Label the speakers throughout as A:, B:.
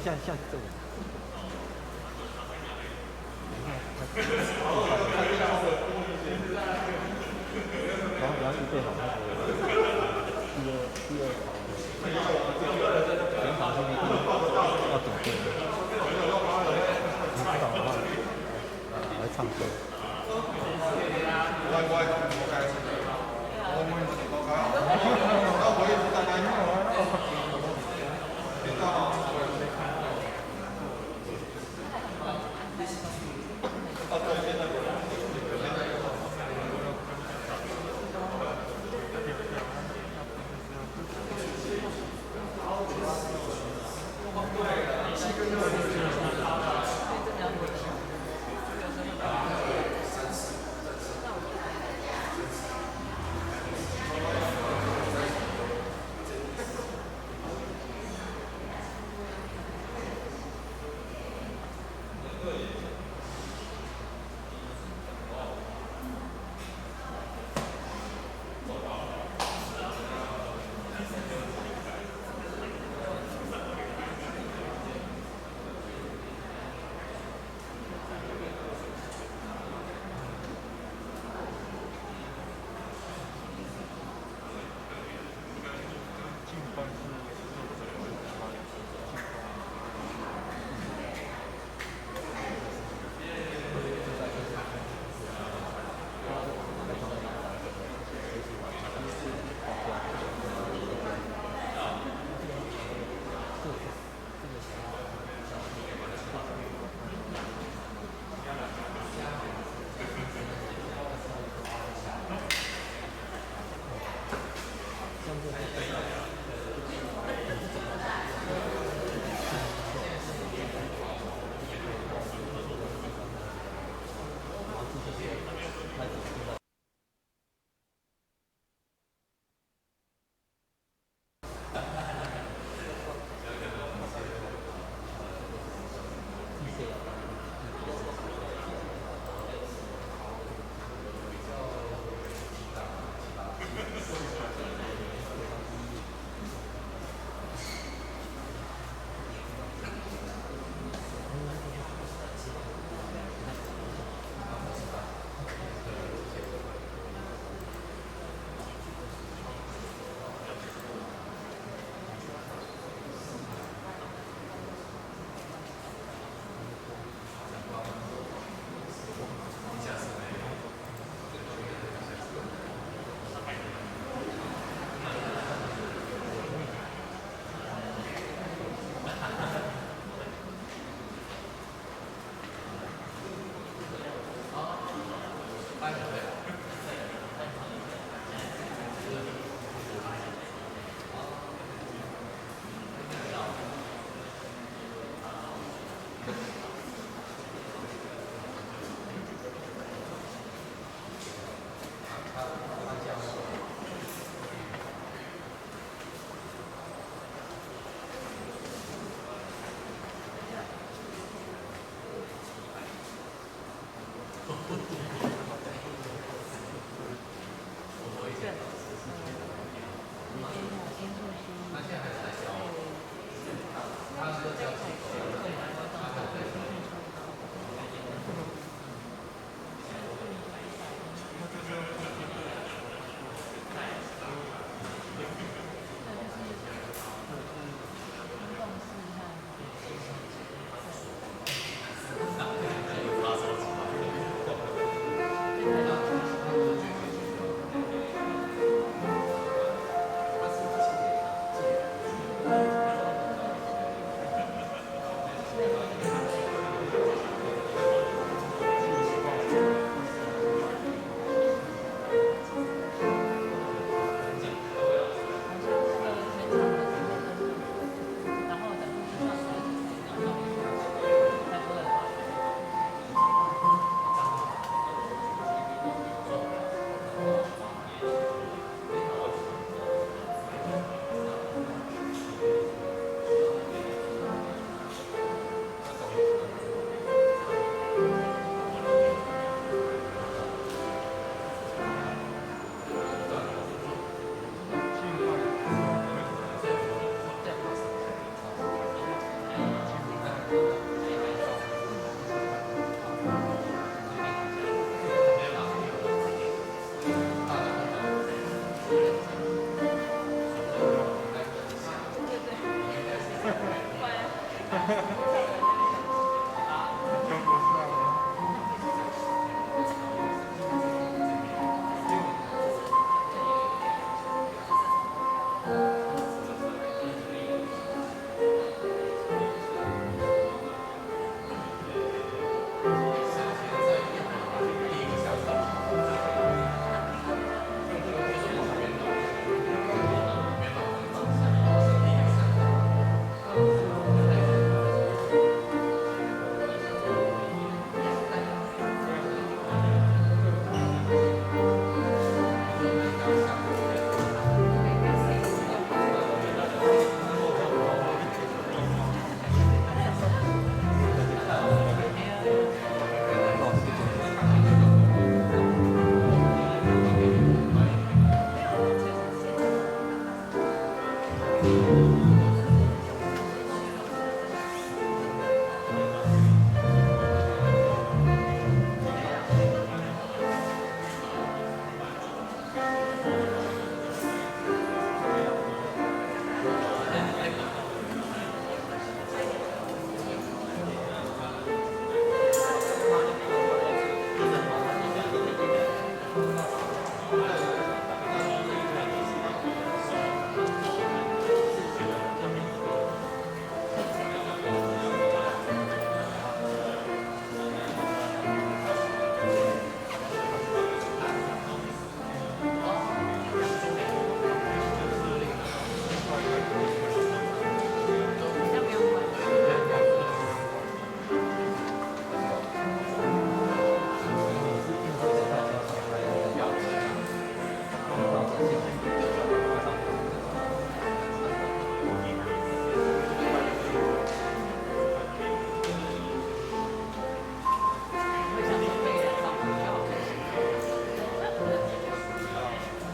A: 像这种，然后你要预备好那个第二全场 PPT 要准备，你知道的话，来唱歌。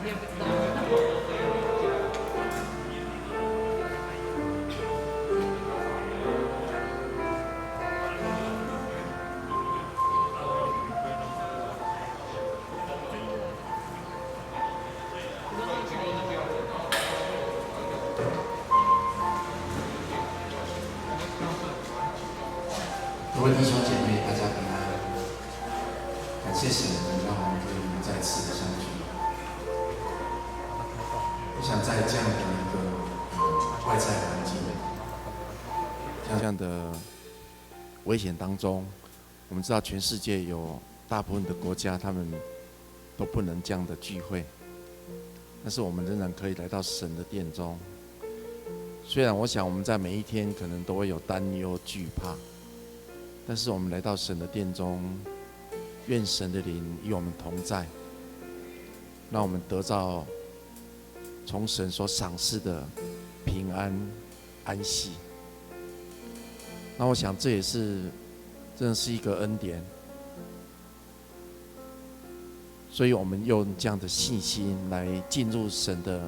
B: 也不知道。
C: 各位弟兄姐妹，大家平安。感谢神，让我们可以再次的相聚。我想在这样的一个外在环境、这样的危险当中，我们知道全世界有大部分的国家，他们都不能这样的聚会，但是我们仍然可以来到神的殿中。虽然我想我们在每一天可能都会有担忧、惧怕。但是我们来到神的殿中，愿神的灵与我们同在，让我们得到从神所赏赐的平安、安息。那我想这也是真的是一个恩典，所以我们用这样的信心来进入神的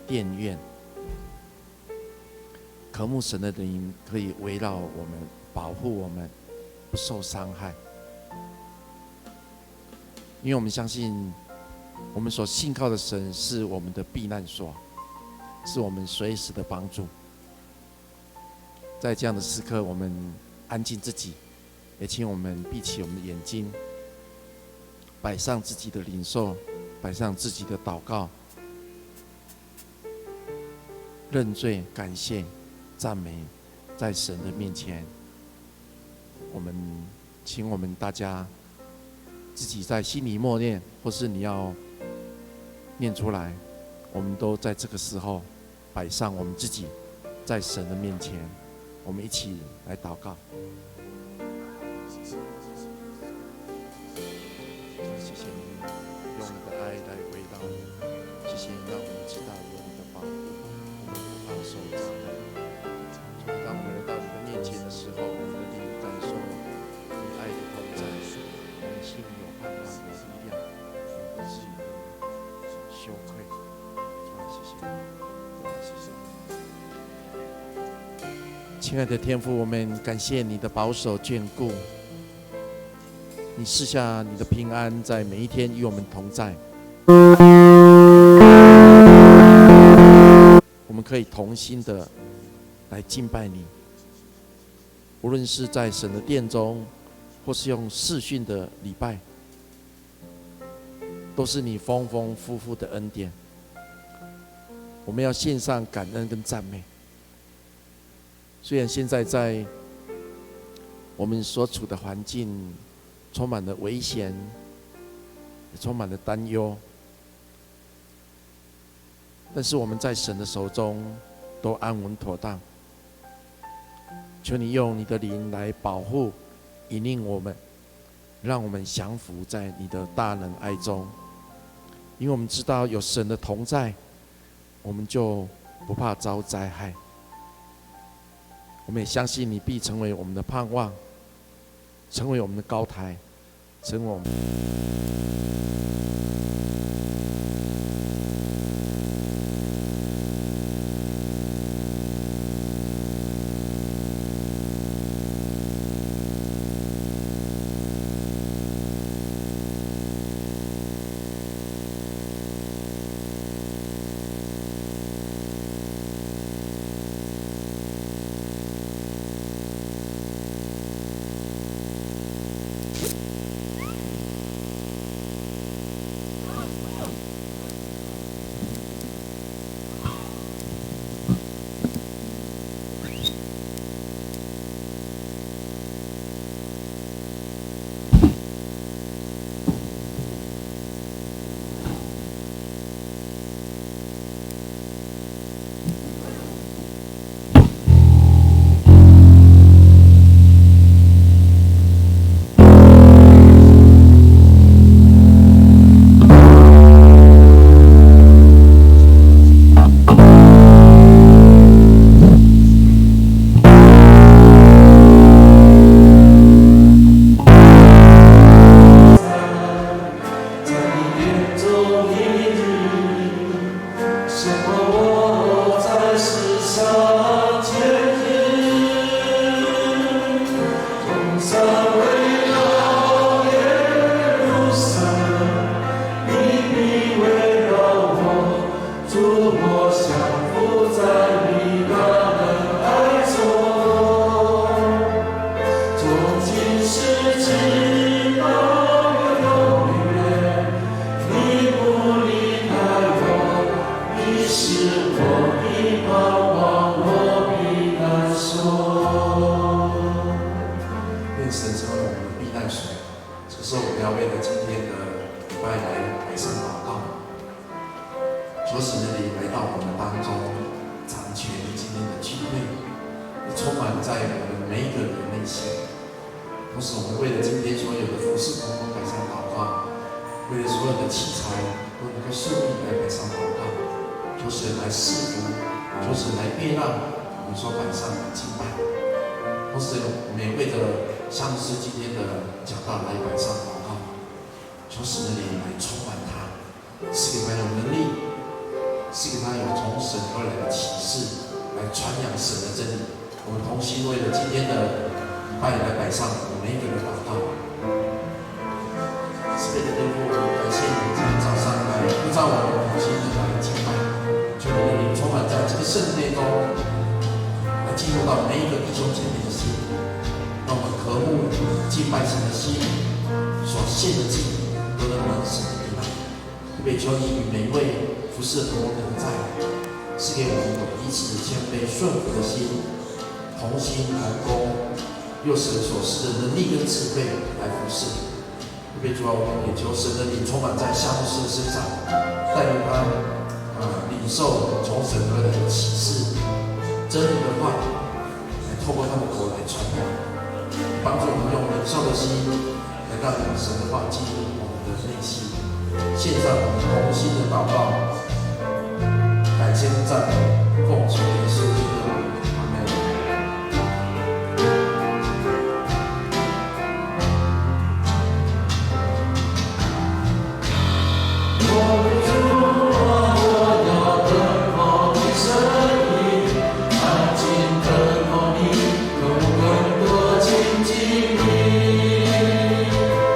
C: 殿院，渴慕神的灵可以围绕我们、保护我们。不受伤害，因为我们相信，我们所信靠的神是我们的避难所，是我们随时的帮助。在这样的时刻，我们安静自己，也请我们闭起我们的眼睛，摆上自己的领受，摆上自己的祷告，认罪、感谢、赞美，在神的面前。请我们大家自己在心里默念，或是你要念出来，我们都在这个时候摆上我们自己，在神的面前，我们一起来祷告。谢谢你用你的爱来围绕我，谢谢你让我们知道有你的保护，我们不怕受伤害。当我们来到你的面前的时候，我们的灵感受你爱的同在，我们心里有盼望，有力量，我们不至于羞愧。谢谢你，谢谢你。亲爱的天父，我们感谢你的保守眷顾，你赐下你的平安，在每一天与我们同在。我们可以同心的来敬拜你，无论是在神的殿中，或是用视讯的礼拜，都是你丰丰富富的恩典。我们要献上感恩跟赞美。虽然现在在我们所处的环境充满了危险，也充满了担忧，但是我们在神的手中都安稳妥当。求你用你的灵来保护、引领我们，让我们降服在你的大能爱中。因为我们知道有神的同在，我们就不怕遭灾害。我们也相信你必成为我们的盼望，成为我们的高台，成为我们。
B: 是我的盼望，我避难所。
C: 愿神成为我们的避难所。这时候，我们要为了今天的礼拜来摆上祷告，求神的灵来到我们当中，掌权今天的聚会，充满在我们每一个人内心。同时，我们为了今天所有的服侍，统统摆上祷告；为了所有的器材都能够顺利来摆上祷告。求神来赐福，求神来悦纳我们所摆上的敬拜。同时，我们也为着上师今天的讲道来摆上祷告，求神的灵来充满他，赐给他有能力，赐给他有从神而来的启示，来传扬神的真理。我们同心为了今天的礼拜来摆上我们每一个人祷告。慈悲的天父，我们感谢你今天早上来呼召我们同心的来敬拜，求你的灵充满在这个圣殿中，来进入到每一个弟兄姐妹的心，让我们渴慕敬拜神的心所献的祭都能蒙神的悦纳。特别求你与每一位服侍的同工同在，赐给我们有彼此谦卑顺服的心，同心同工，用神所赐的能力跟智慧来服侍。特别主要我们也求神的灵充满在夏牧师的身上，带领他领受从神而来的启示，真理的话，来透过他的口来传扬，帮助我们用领受的心来让神的话进入我们的内心。献上我们同心的祷告，感谢赞美，奉主耶稣基督，阿门。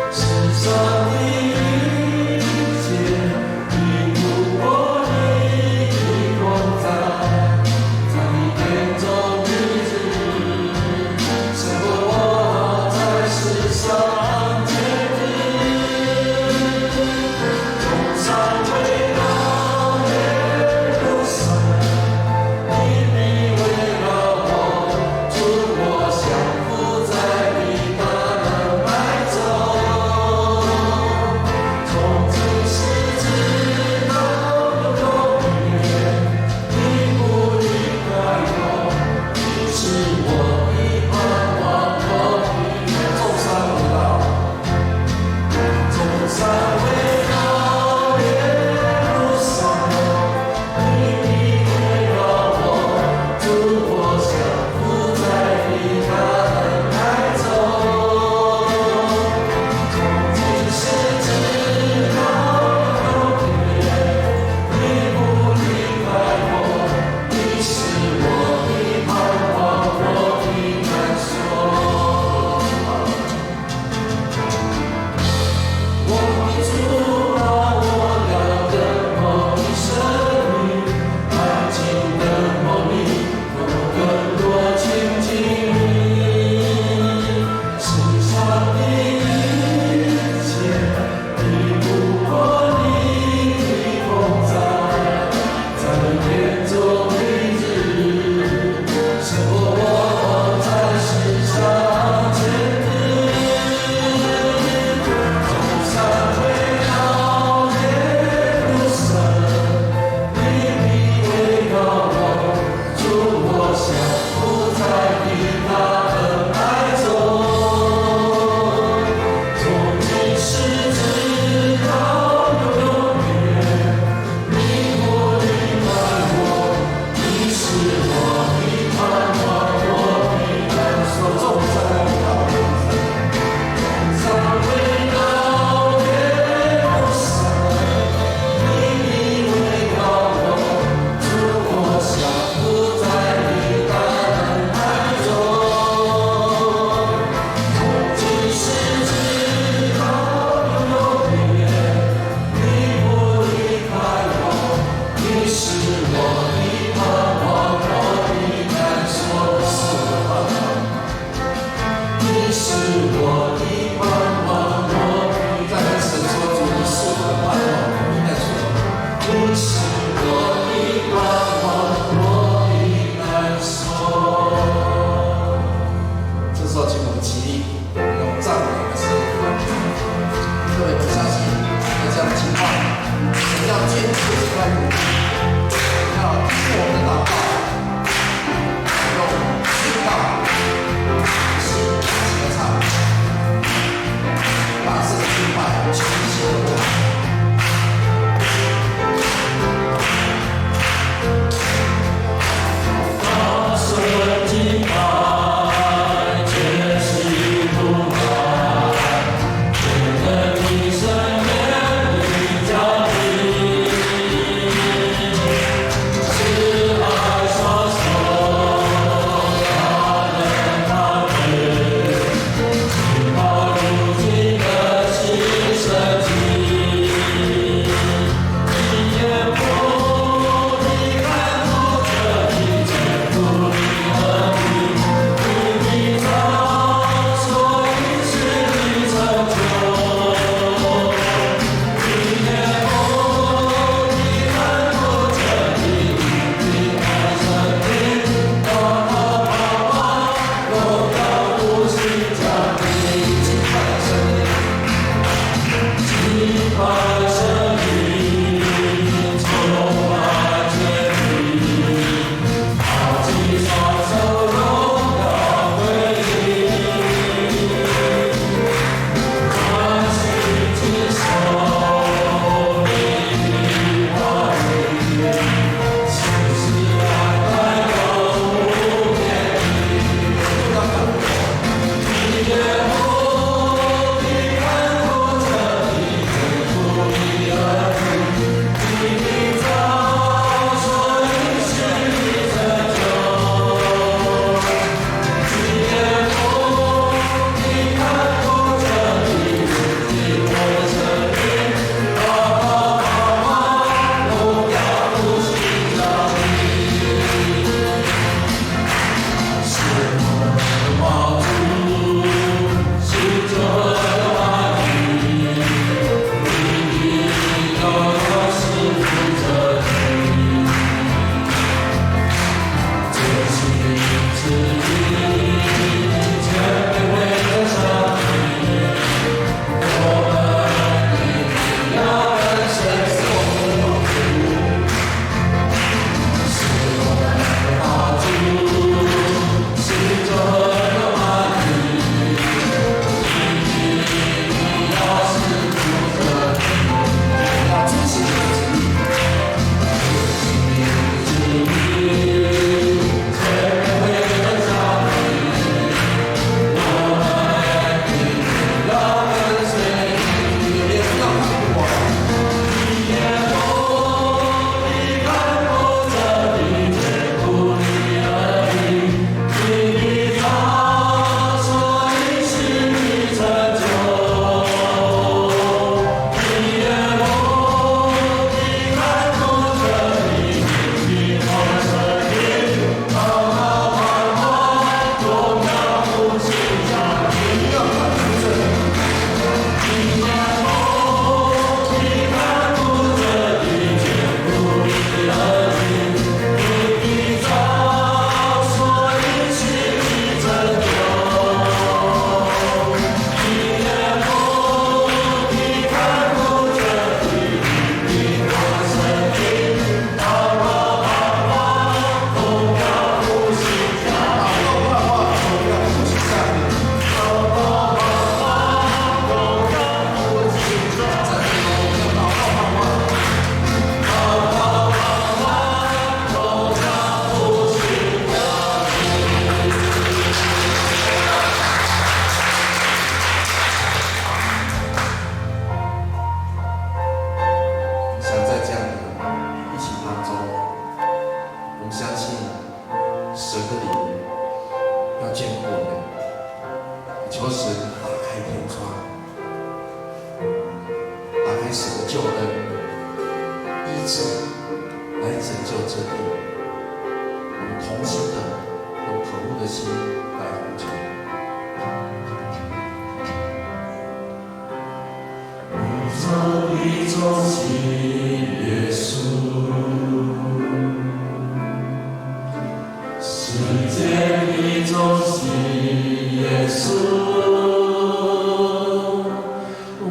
B: 世上的一切，你不过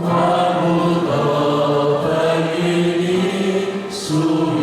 B: 万物都本于你属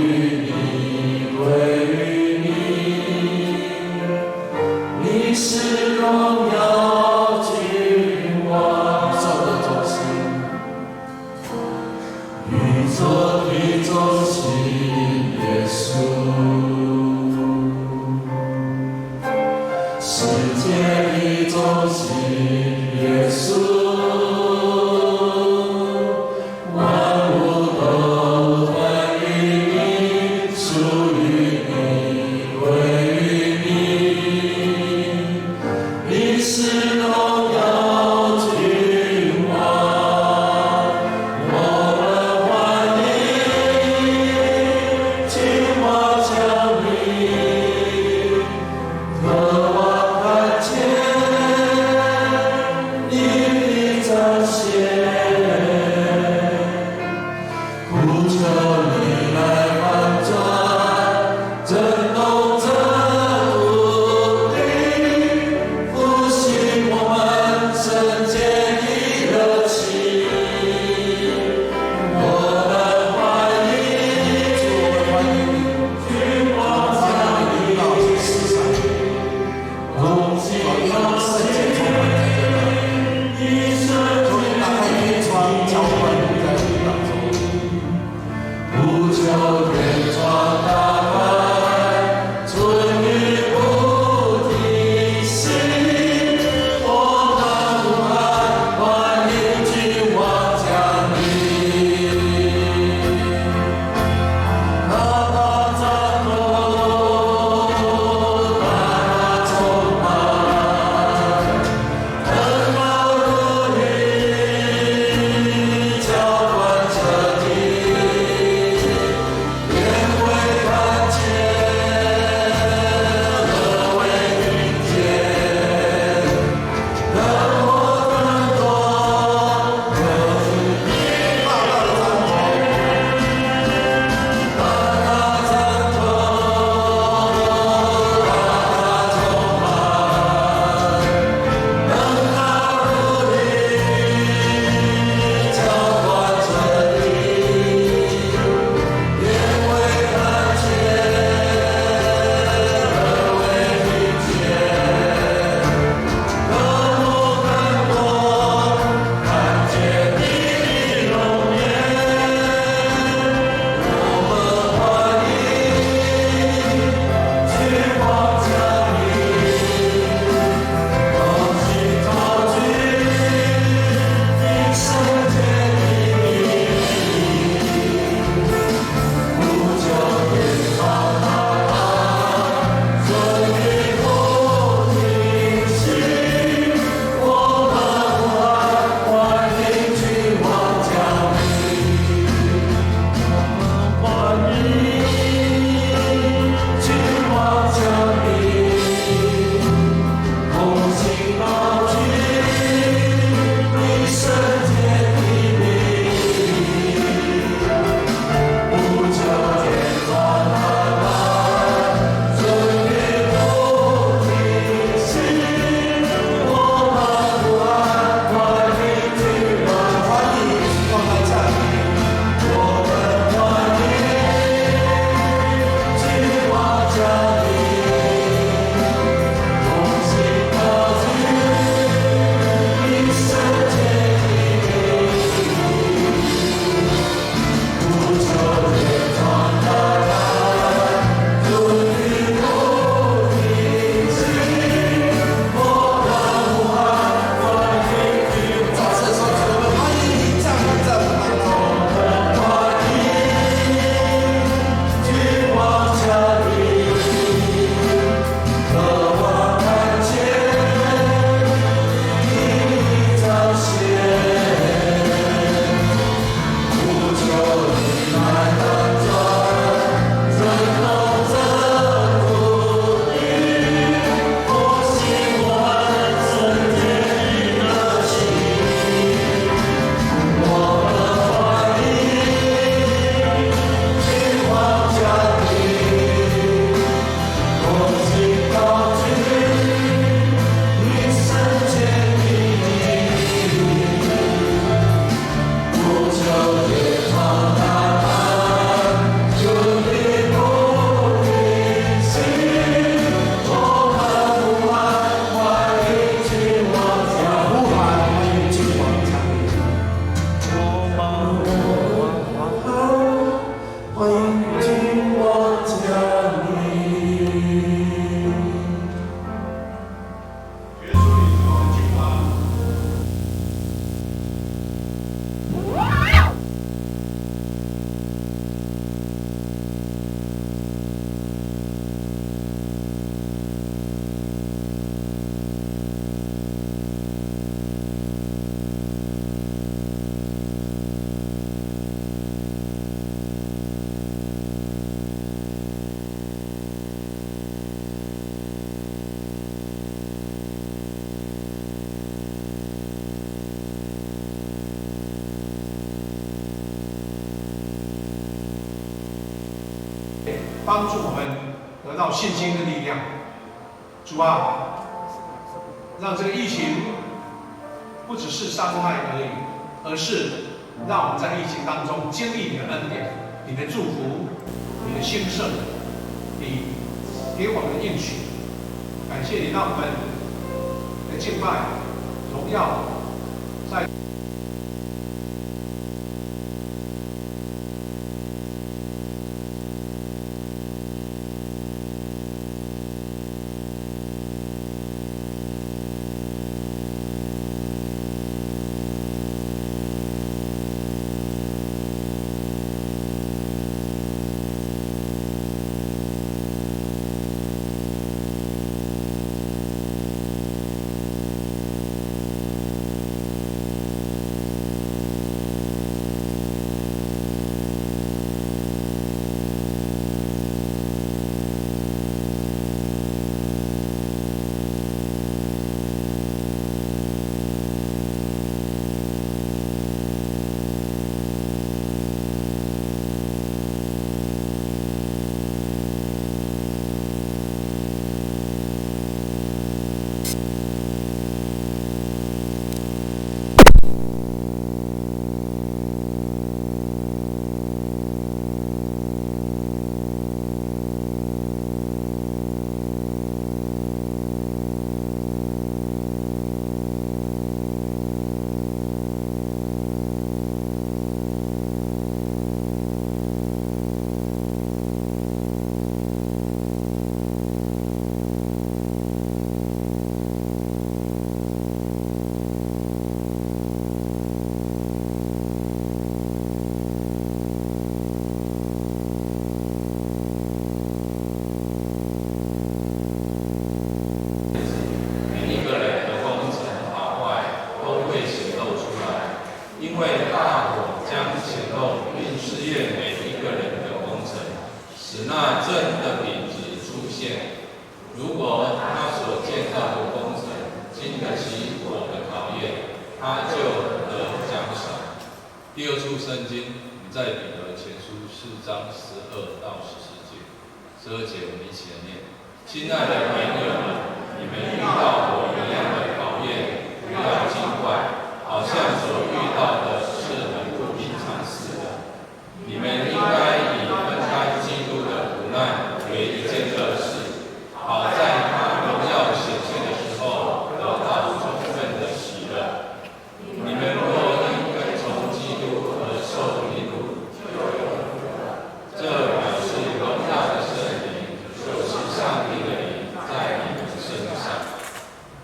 D: 帮助我们得到信心的力量。主啊，让这个疫情不只是伤害而已，而是让我们在疫情当中经历你的恩典、你的祝福、你的兴盛、你给我们的应许。感谢你，让我们的敬拜、荣耀在。
E: 第二处圣经，在彼得前书4章12到14节。12节我们一起来念：亲爱的朋友们，你们遇到我一样的考验，不要惊怪，好像所遇到的是很不平常似的。你们应该以分担基督的苦难为一件乐事，好在他荣耀显现的时候得到充分的喜乐。你们若因跟从基督而受凌辱，这表示荣耀的圣灵，就是上帝的灵在你们身上。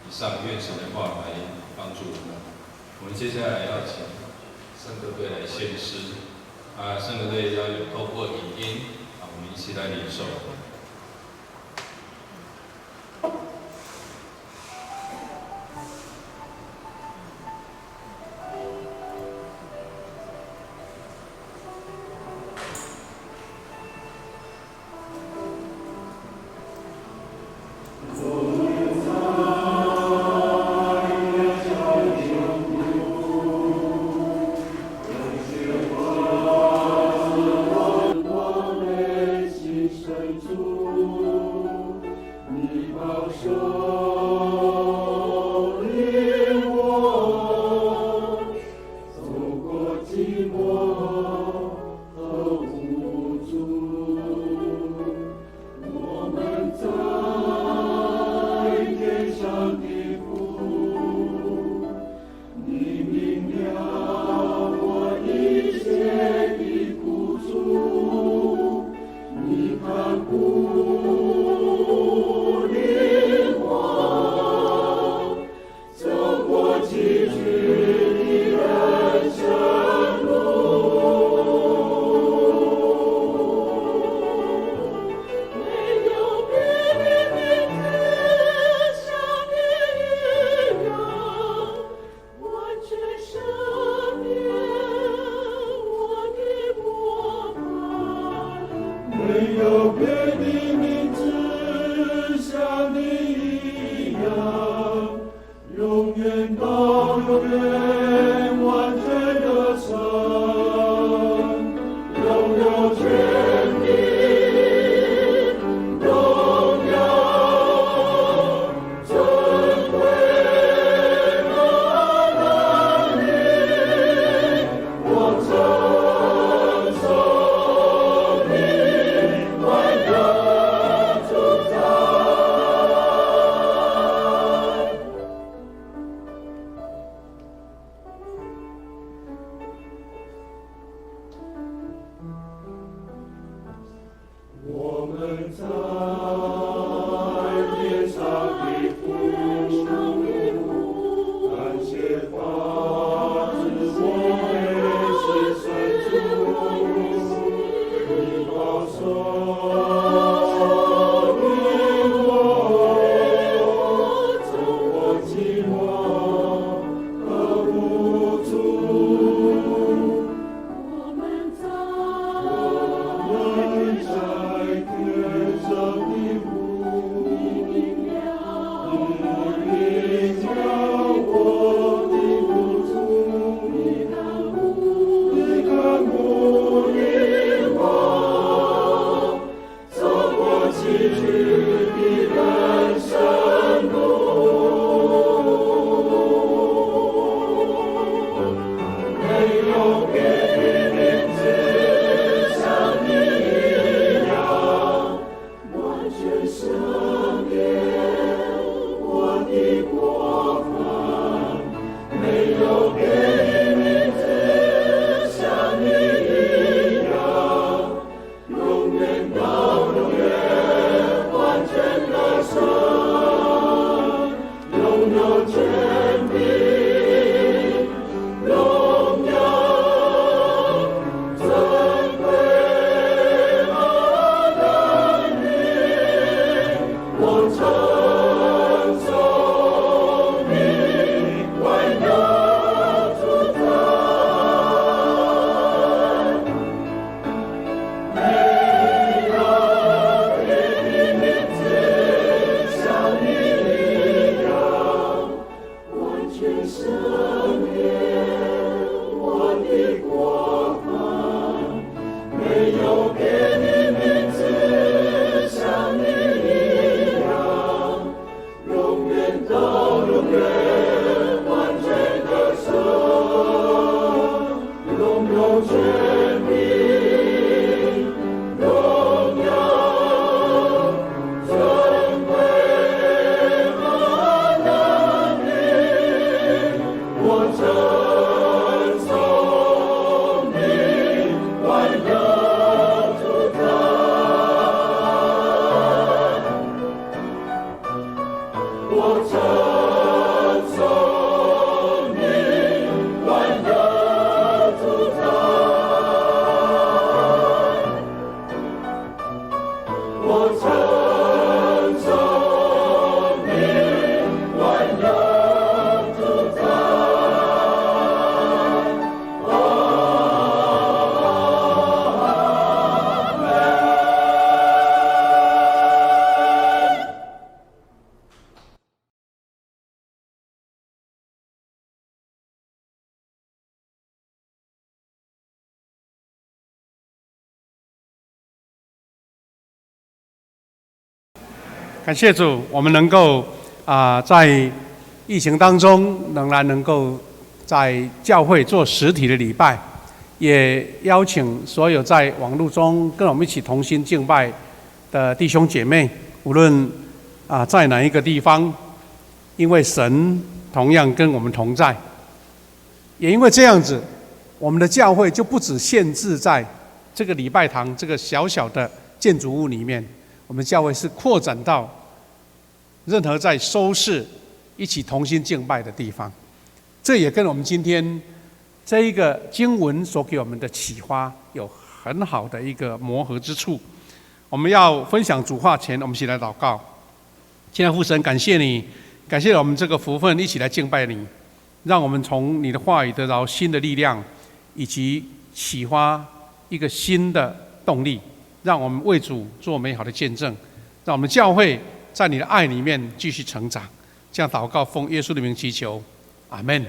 E: 以上愿神的话来帮助我们。我们接下来要请圣歌队来献诗，圣歌队要有透过影音，我们一起来领受。
B: 永有权利。
F: 感谢主，我们能够在疫情当中仍然能够在教会做实体的礼拜，也邀请所有在网络中跟我们一起同心敬拜的弟兄姐妹，无论在哪一个地方，因为神同样跟我们同在，也因为这样子，我们的教会就不只限制在这个礼拜堂这个小小的建筑物里面，我们教会是扩展到任何在收视一起同心敬拜的地方。这也跟我们今天这一个经文所给我们的启发有很好的一个磨合之处。我们要分享主话前，我们一起来祷告。亲爱的父神，感谢你，感谢我们这个福分，一起来敬拜你，让我们从你的话语得到新的力量，以及启发一个新的动力，让我们为主做美好的见证，让我们教会在你的爱里面继续成长。这样祷告，奉耶稣的名祈求，阿们。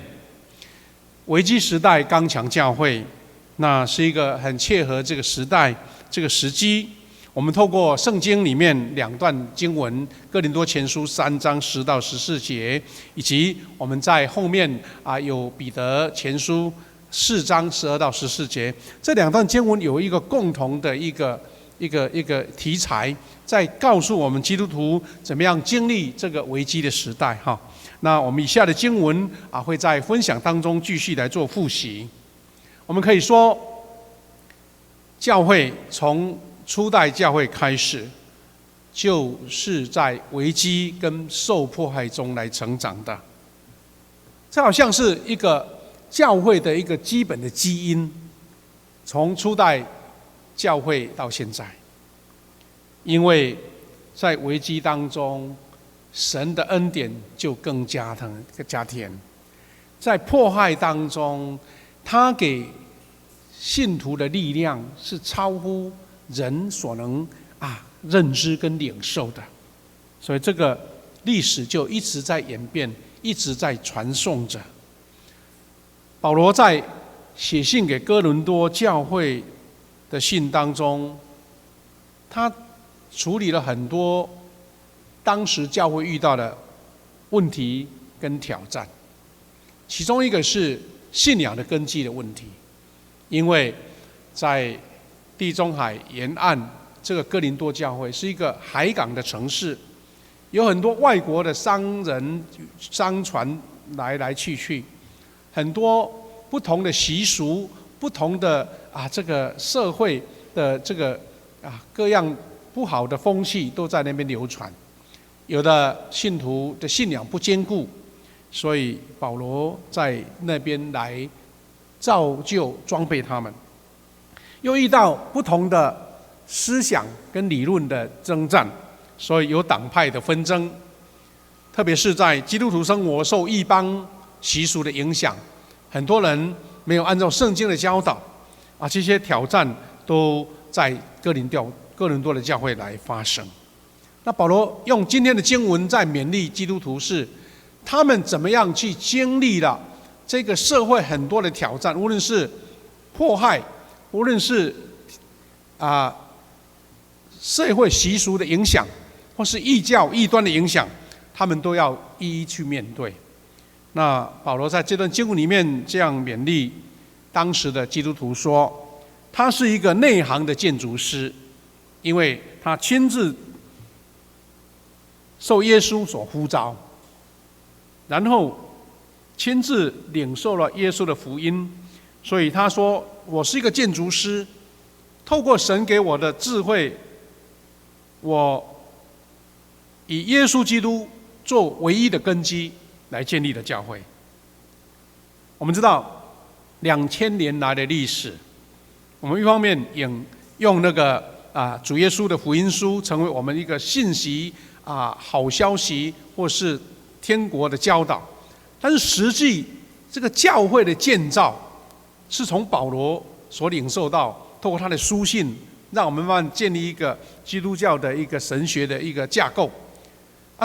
F: 危机时代刚强教会，那是一个很切合这个时代这个时机。我们透过圣经里面2段经文，哥林多前书3章10到14节，以及我们在后面有彼得前书4章12到14节，这2段经文有一个共同的一个题材，在告诉我们基督徒怎么样经历这个危机的时代哈。那我们以下的经文会在分享当中继续来做复习。我们可以说，教会从初代教会开始，就是在危机跟受迫害中来成长的。这好像是一个教会的一个基本的基因，从初代教会到现在，因为在危机当中，神的恩典就更加添，在迫害当中，他给信徒的力量是超乎人所能认知跟领受的，所以这个历史就一直在演变，一直在传颂着。保罗在写信给哥伦多教会的信当中，他处理了很多当时教会遇到的问题跟挑战，其中一个是信仰的根基的问题，因为在地中海沿岸，这个哥林多教会是一个海港的城市，有很多外国的商人、商船来去，很多不同的习俗、不同的这个社会的这个各样不好的风气都在那边流传。有的信徒的信仰不坚固，所以保罗在那边来造就装备他们。又遇到不同的思想跟理论的征战，所以有党派的纷争，特别是在基督徒生活受异邦习俗的影响，很多人没有按照圣经的教导这些挑战都在哥伦多的教会来发生。那保罗用今天的经文在勉励基督徒，是他们怎么样去经历了这个社会很多的挑战，无论是迫害，无论是社会习俗的影响，或是异教异端的影响，他们都要一一去面对。那保罗在这段经文里面这样勉励当时的基督徒说，他是一个内行的建筑师，因为他亲自受耶稣所呼召，然后亲自领受了耶稣的福音，所以他说，我是一个建筑师，透过神给我的智慧，我以耶稣基督做唯一的根基来建立的教会。我们知道2000年来的历史，我们一方面用那个主耶稣的福音书成为我们一个信息好消息，或是天国的教导，但是实际这个教会的建造是从保罗所领受到，透过他的书信，让我们慢慢建立一个基督教的一个神学的一个架构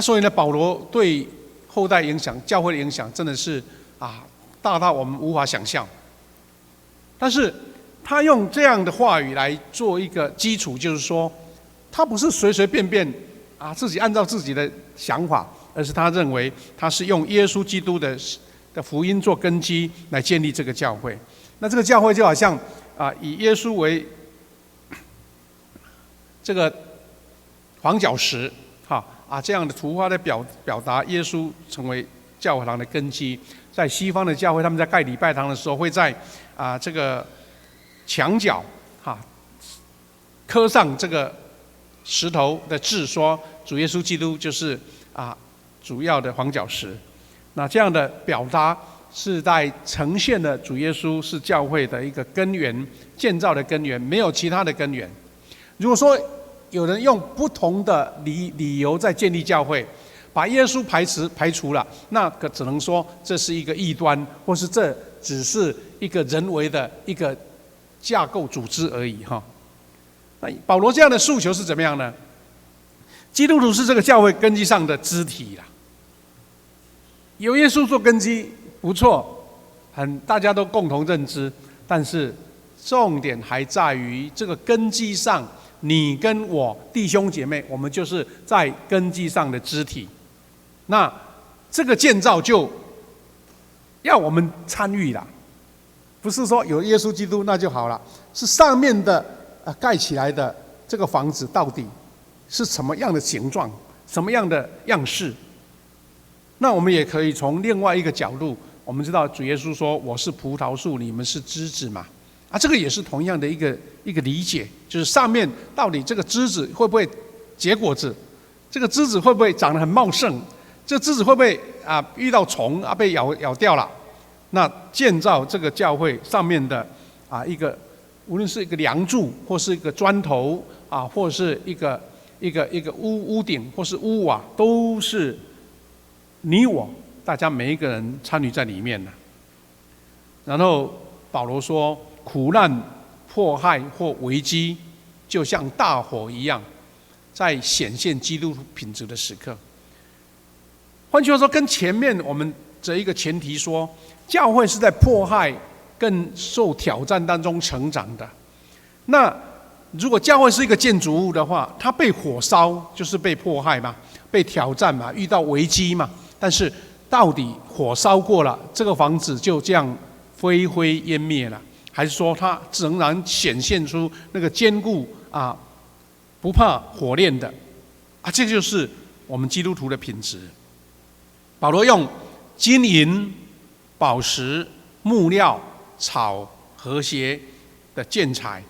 F: 所以呢，保罗对后代影响、教会的影响真的是大到我们无法想象。但是他用这样的话语来做一个基础，就是说，他不是随随便便自己按照自己的想法，而是他认为他是用耶稣基督的福音做根基来建立这个教会。那这个教会就好像以耶稣为这个房角石这样的图画来表达耶稣成为教堂的根基。在西方的教会，他们在盖礼拜堂的时候，会在这个墙角刻上这个石头的字，说主耶稣基督就是主要的房角石。那这样的表达是在呈现了主耶稣是教会的一个根源，建造的根源，没有其他的根源。如果说有人用不同的理由在建立教会，把耶稣排除了，那可只能说这是一个异端，或是这只是一个人为的一个架构组织而已那保罗这样的诉求是怎么样呢？基督徒是这个教会根基上的肢体啦，有耶稣做根基不错，大家都共同认知，但是重点还在于这个根基上，你跟我弟兄姐妹，我们就是在根基上的肢体。那这个建造就要我们参与啦，不是说有耶稣基督那就好了，是上面的盖起来的这个房子到底是什么样的形状，什么样的样式。那我们也可以从另外一个角度，我们知道主耶稣说，我是葡萄树，你们是枝子嘛这个也是同样的一个理解，就是上面到底这个枝子会不会结果子，这个枝子会不会长得很茂盛？这枝子会不会遇到虫被咬掉了？那建造这个教会上面的一个，无论是一个梁柱，或是一个砖头或是一个屋顶，或是屋瓦，都是你我大家每一个人参与在里面的。然后保罗说，苦难、迫害或危机，就像大火一样，在显现基督徒品质的时刻。换句话说，跟前面我们这一个前提说，教会是在迫害跟受挑战当中成长的。那如果教会是一个建筑物的话，它被火烧就是被迫害嘛，被挑战嘛，遇到危机嘛。但是到底火烧过了，这个房子就这样灰灰烟灭了，还是说它仍然显现出那个坚固不怕火炼的这就是我们基督徒的品质。保罗用金银、宝石、木料、草、和谐的建材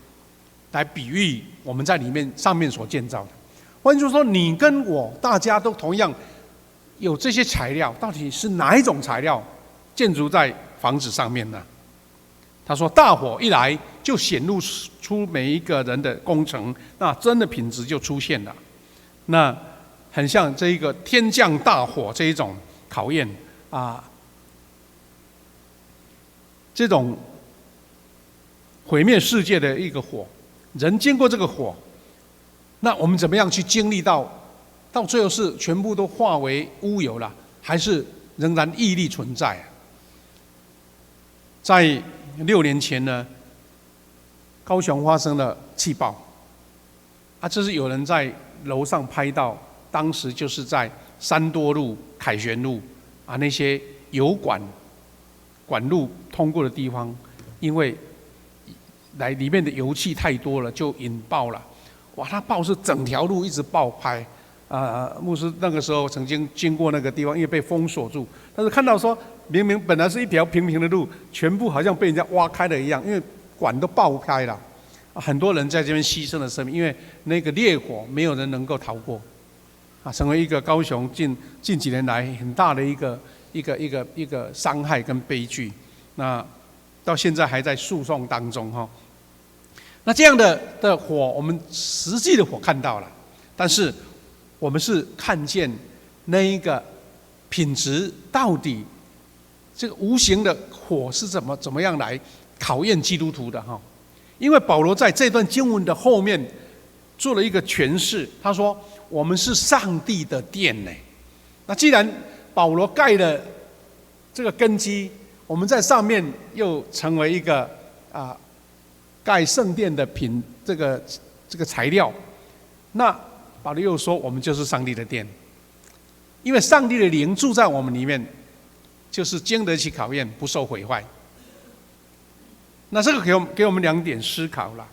F: 来比喻我们在里面上面所建造的。换句话说，你跟我大家都同样有这些材料，到底是哪一种材料建筑在房子上面呢？他说，大火一来就显露出每一个人的工程，那真的品质就出现了。那很像这一个天降大火这一种考验这种毁灭世界的一个火，人经过这个火，那我们怎么样去经历到最后是全部都化为乌有了，还是仍然屹立存在？在6年前呢，高雄发生了气爆这是有人在楼上拍到，当时就是在三多路、凯旋路那些油管路通过的地方，因为里面的油气太多了，就引爆了。哇，它爆是整条路一直爆开。牧师那个时候曾经经过那个地方，因为被封锁住，但是看到说，明明本来是一条平平的路，全部好像被人家挖开了一样，因为管都爆开了。很多人在这边牺牲了生命，因为那个烈火没有人能够逃过。成为一个高雄近几年来很大的一个伤害跟悲剧。那到现在还在诉讼当中那这样的火，我们实际的火看到了，但是我们是看见那一个品质到底这个无形的火是怎么样来考验基督徒的因为保罗在这段经文的后面做了一个诠释，他说我们是上帝的殿呢。那既然保罗盖了这个根基，我们在上面又成为一个盖圣殿的这个材料，那保罗又说我们就是上帝的殿，因为上帝的灵住在我们里面，就是经得起考验，不受毁坏。那这个给我们2点思考了。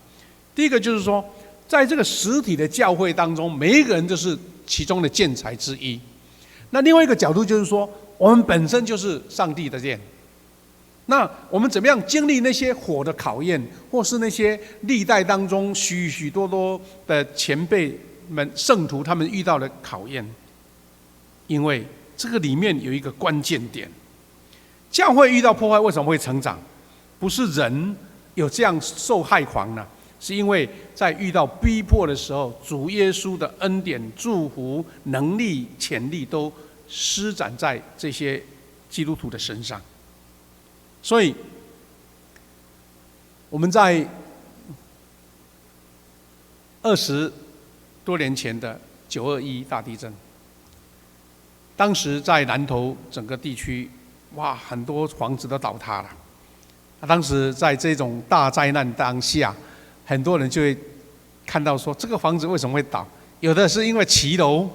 F: 第一个就是说，在这个实体的教会当中，每一个人都是其中的建材之一。那另外一个角度就是说，我们本身就是上帝的殿。那我们怎么样经历那些火的考验，或是那些历代当中许许多多的前辈们圣徒他们遇到的考验？因为这个里面有一个关键点，教会遇到破坏为什么会成长？不是人有这样受害狂呢，是因为在遇到逼迫的时候，主耶稣的恩典、祝福、能力、潜力都施展在这些基督徒的身上。所以我们在20多年前的921大地震，当时在南投整个地区，哇，很多房子都倒塌了。当时在这种大灾难当下，很多人就会看到说，这个房子为什么会倒？有的是因为骑楼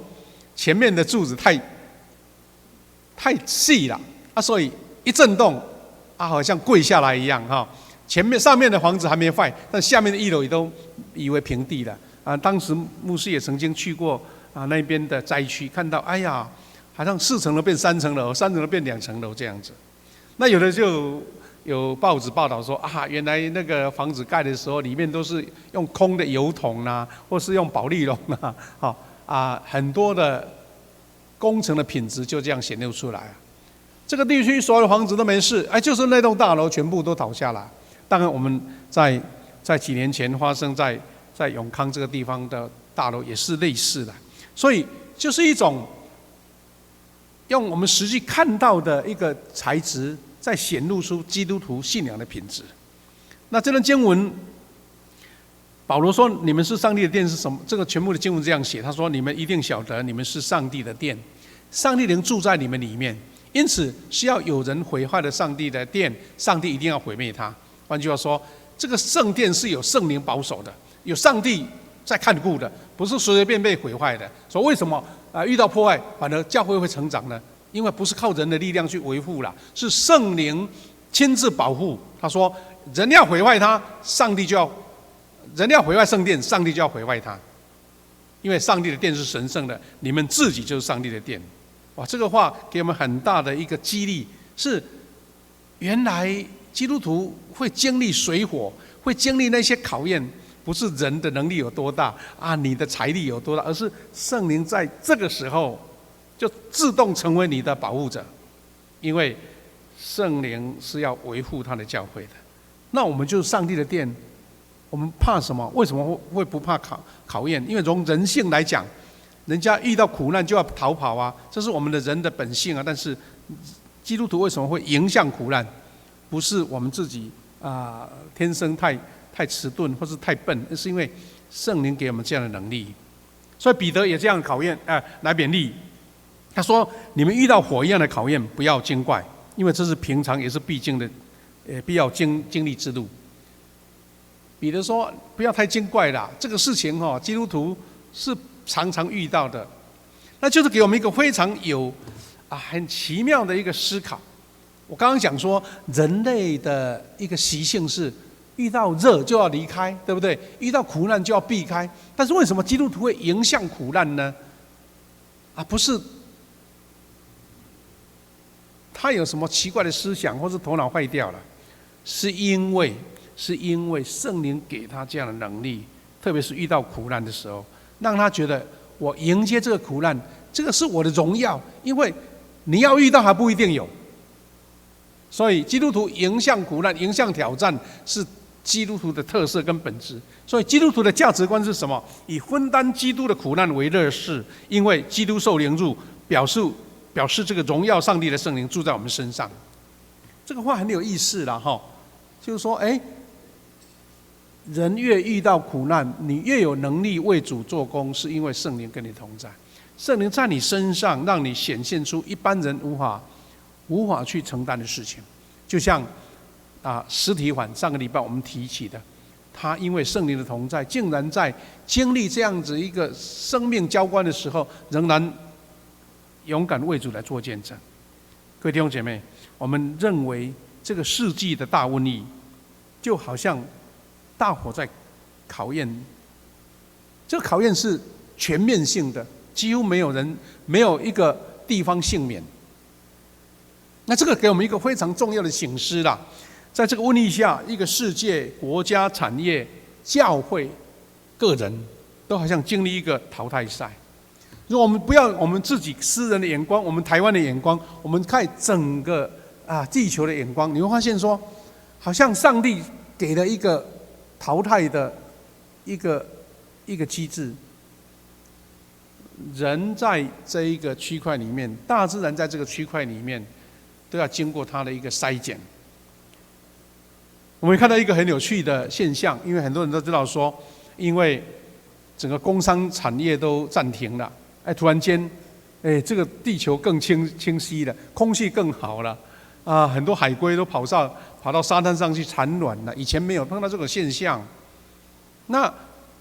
F: 前面的柱子太细了所以一震动好像跪下来一样上面的房子还没坏，但下面的1楼也都以为平地了当时牧师也曾经去过那边的灾区，看到哎呀，好像4层楼变3层楼，3层楼变2层楼这样子。那有的就有报纸报道说原来那个房子盖的时候，里面都是用空的油桶或是用保丽龙很多的工程的品质就这样显露出来。这个地区所有的房子都没事，就是那栋大楼全部都倒下来。当然，我们在几年前发生在永康这个地方的大楼也是类似的，所以就是一种用我们实际看到的一个材质，在显露出基督徒信仰的品质。那这段经文，保罗说：“你们是上帝的殿是什么？”这个全部的经文这样写，他说：“你们一定晓得，你们是上帝的殿，上帝能住在你们里面。因此，是要有人毁坏了上帝的殿，上帝一定要毁灭它。换句话说，这个圣殿是有圣灵保守的，有上帝在看顾的，不是随随便被毁坏的。所以为什么遇到破坏，反而教会会成长呢？因为不是靠人的力量去维护了，是圣灵亲自保护。他说，人要毁坏它，人要毁坏圣殿，上帝就要毁坏它。因为上帝的殿是神圣的，你们自己就是上帝的殿。哇，这个话给我们很大的一个激励，是原来基督徒会经历水火，会经历那些考验，不是人的能力有多大你的财力有多大，而是圣灵在这个时候就自动成为你的保护者，因为圣灵是要维护他的教会的。那我们就是上帝的殿，我们怕什么？为什么会不怕考验？因为从人性来讲，人家遇到苦难就要逃跑这是我们的人的本性但是基督徒为什么会迎向苦难？不是我们自己天生太迟钝或是太笨，是因为圣灵给我们这样的能力。所以彼得也这样考验来勉励。他说：“你们遇到火一样的考验，不要惊怪，因为这是平常也是必经的，必要经历之路。”彼得说：“不要太惊怪啦，这个事情基督徒是常常遇到的。”那就是给我们一个非常有很奇妙的一个思考。我刚刚讲说，人类的一个习性是遇到热就要离开，对不对？遇到苦难就要避开。但是为什么基督徒会迎向苦难呢？不是他有什么奇怪的思想，或是头脑坏掉了，是因为圣灵给他这样的能力，特别是遇到苦难的时候，让他觉得我迎接这个苦难，这个是我的荣耀，因为你要遇到还不一定有。所以基督徒迎向苦难、迎向挑战，是基督徒的特色跟本质。所以基督徒的价值观是什么？以分担基督的苦难为乐事，因为基督受凌辱，表示这个荣耀上帝的圣灵住在我们身上。这个话很有意思啦就是说，人越遇到苦难，你越有能力为主做工，是因为圣灵跟你同在。圣灵在你身上，让你显现出一般人无法去承担的事情。就像司提反上个礼拜我们提起的，他因为圣灵的同在，竟然在经历这样子一个生命交关的时候，仍然勇敢为主来做见证。各位弟兄姐妹，我们认为这个世纪的大瘟疫，就好像大火在考验，这个考验是全面性的，几乎没有一个地方幸免。那这个给我们一个非常重要的省思啦，在这个瘟疫下，一个世界、国家、产业、教会、个人，都好像经历一个淘汰赛。如果我们不要我们自己私人的眼光，我们台湾的眼光，我们看整个地球的眼光，你会发现说，好像上帝给了一个淘汰的一个机制。人在这一个区块里面，大自然在这个区块里面，都要经过它的一个筛检。我们看到一个很有趣的现象，因为很多人都知道说，因为整个工商产业都暂停了，突然间，这个地球更清晰了，空气更好了，很多海龟都跑到沙滩上去产卵了，以前没有碰到这个现象。那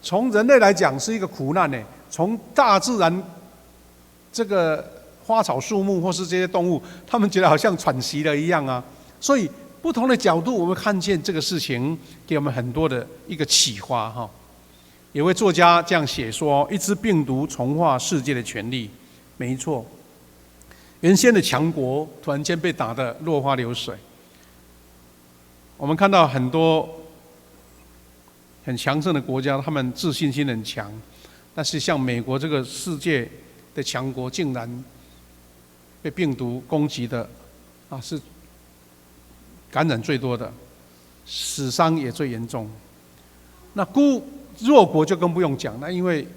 F: 从人类来讲是一个苦难呢，从大自然这个花草树木或是这些动物，他们觉得好像喘息了一样所以不同的角度，我们看见这个事情，给我们很多的一个启发有位作家这样写说：一只病毒重划世界的权利，没错。原先的强国突然间被打得落花流水。我们看到很多很强盛的国家，他们自信心很强，但是像美国这个世界的强国，竟然被病毒攻击的是感染最多的，死伤也最严重。那弱国就更不用讲了，因为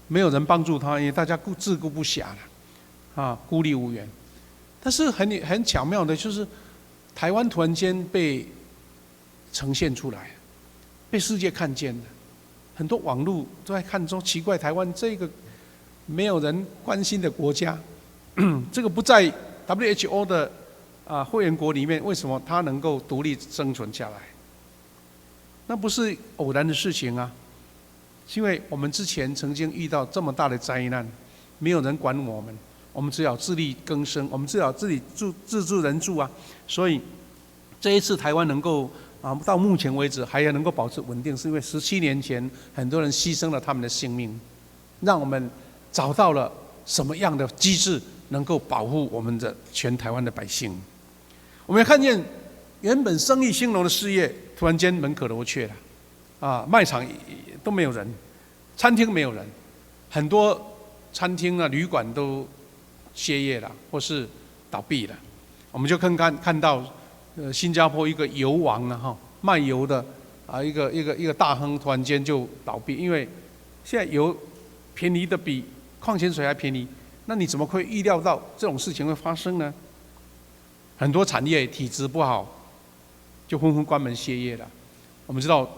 F: 没有人帮助他，因为大家自顾不暇了，孤立无援。但是很巧妙的，就是台湾突然间被呈现出来，被世界看见了。很多网络都在看说，奇怪，台湾这个没有人关心的国家，这个不在 WHO 的会员国里面，为什么它能够独立生存下来？那不是偶然的事情啊，是因为我们之前曾经遇到这么大的灾难，没有人管我们，我们只好自力更生，我们只好自己自助人助啊。所以这一次台湾能够到目前为止还能够保持稳定，是因为17年前很多人牺牲了他们的性命，让我们找到了什么样的机制能够保护我们的全台湾的百姓。我们也看见原本生意兴隆的事业，突然间门可罗雀了，卖场都没有人，餐厅没有人，很多餐厅旅馆都歇业了，或是倒闭了。我们就看到新加坡一个油王卖油的一个大亨突然间就倒闭，因为现在油便宜的比矿泉水还便宜，那你怎么会预料到这种事情会发生呢？很多产业体质不好，就纷纷关门歇业了。我们知道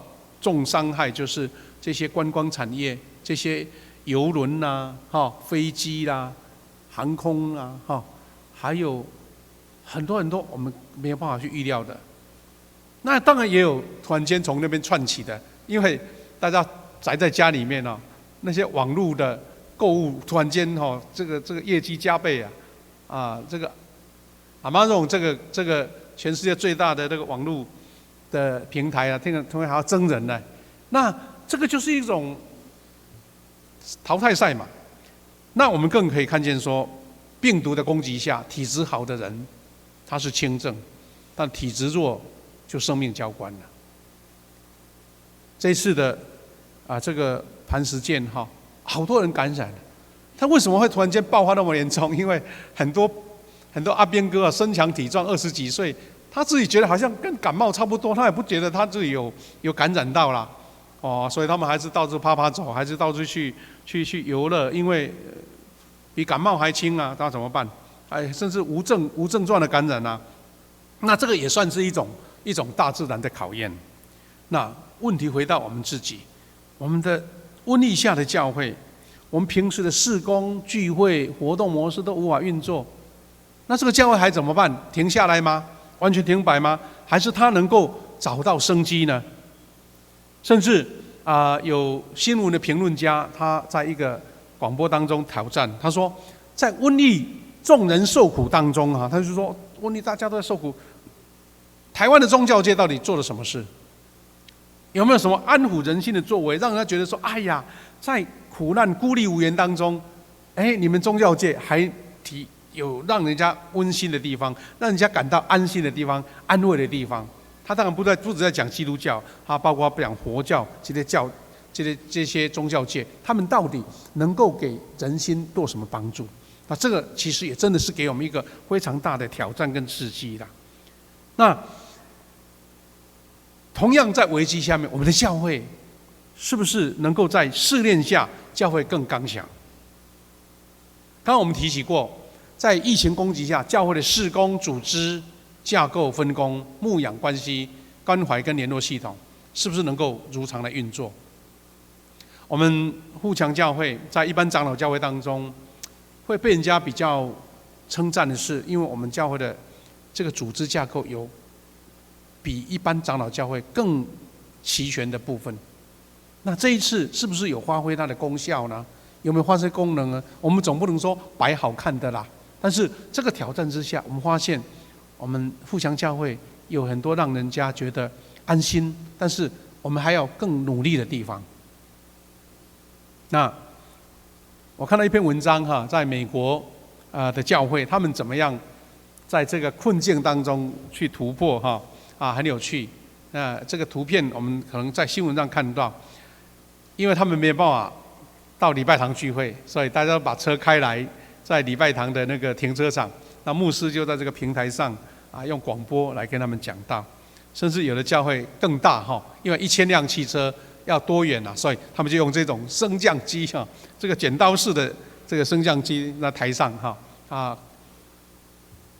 F: 重伤害就是这些观光产业，这些邮轮飞机航空还有很多我们没有办法去预料的。那当然也有突然间从那边窜起的，因为大家宅在家里面那些网络的购物突然间这个业绩加倍这个Amazon 这个全世界最大的这个网络的平台听说还要增人呢，那这个就是一种淘汰赛嘛。那我们更可以看见说，病毒的攻击下，体质好的人他是轻症，但体质弱就生命交关了。这一次的这个磐石舰好多人感染了，他为什么会突然间爆发那么严重？因为很多阿兵哥身强体壮，20几岁，他自己觉得好像跟感冒差不多，他也不觉得他自己有感染到啦，所以他们还是到处趴走，还是到处去游乐，因为比感冒还轻那怎么办？甚至无症状的感染那这个也算是一种大自然的考验。那问题回到我们自己，我们的瘟疫下的教会，我们平时的事工、聚会、活动模式都无法运作，那这个教会还怎么办？停下来吗？完全停摆吗？还是他能够找到生机呢？甚至有新闻的评论家，他在一个广播当中挑战，他说，在瘟疫众人受苦当中他就说，瘟疫大家都在受苦，台湾的宗教界到底做了什么事？有没有什么安抚人心的作为，让人家觉得说，哎呀，在苦难孤立无援当中，你们宗教界还有让人家温馨的地方，让人家感到安心的地方、安慰的地方。他当然不只在讲基督教，他包括讲佛教这些宗教界，他们到底能够给人心做什么帮助？那这个其实也真的是给我们一个非常大的挑战跟刺激啦。那同样在危机下面，我们的教会是不是能够在试炼下，教会更刚强？刚刚我们提起过，在疫情攻击下，教会的事工、组织、架构、分工、牧养关系、关怀跟联络系统，是不是能够如常的运作？我们富强教会在一般长老教会当中，会被人家比较称赞的是，因为我们教会的这个组织架构有比一般长老教会更齐全的部分。那这一次是不是有发挥它的功效呢？有没有发挥功能呢？我们总不能说摆好看的啦。但是这个挑战之下，我们发现我们富强教会有很多让人家觉得安心，但是我们还要更努力的地方。那我看到一篇文章在美国的教会，他们怎么样在这个困境当中去突破很有趣。那这个图片我们可能在新闻上看到，因为他们没有办法到礼拜堂聚会，所以大家把车开来，在礼拜堂的那个停车场，那牧师就在这个平台上用广播来跟他们讲道。甚至有的教会更大因为1000辆汽车要多远啊，所以他们就用这种升降机这个剪刀式的这个升降机那台上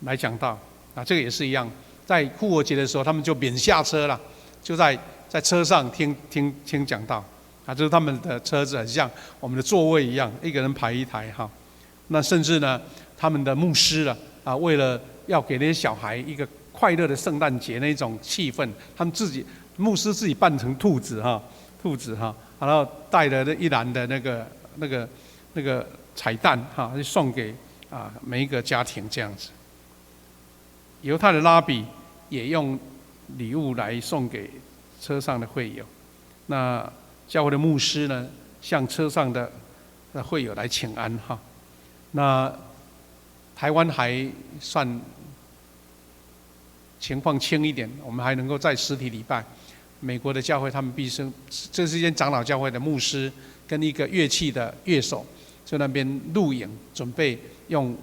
F: 来讲道这个也是一样，在复活节的时候，他们就免下车了，就在车上听讲道就是他们的车子很像我们的座位一样，一个人排一台那甚至呢，他们的牧师为了要给那些小孩一个快乐的圣诞节那种气氛，他们牧师自己扮成兔子然后带了一篮的那个彩蛋就送给每一个家庭这样子。犹太的拉比也用礼物来送给车上的会友，那教会的牧师呢，向车上的会友来请安那台湾还算情况轻一点，我们还能够在实体礼拜。美国的教会他们毕生，这是一间长老教会的牧师跟一个乐器的乐手，在那边录影，准备用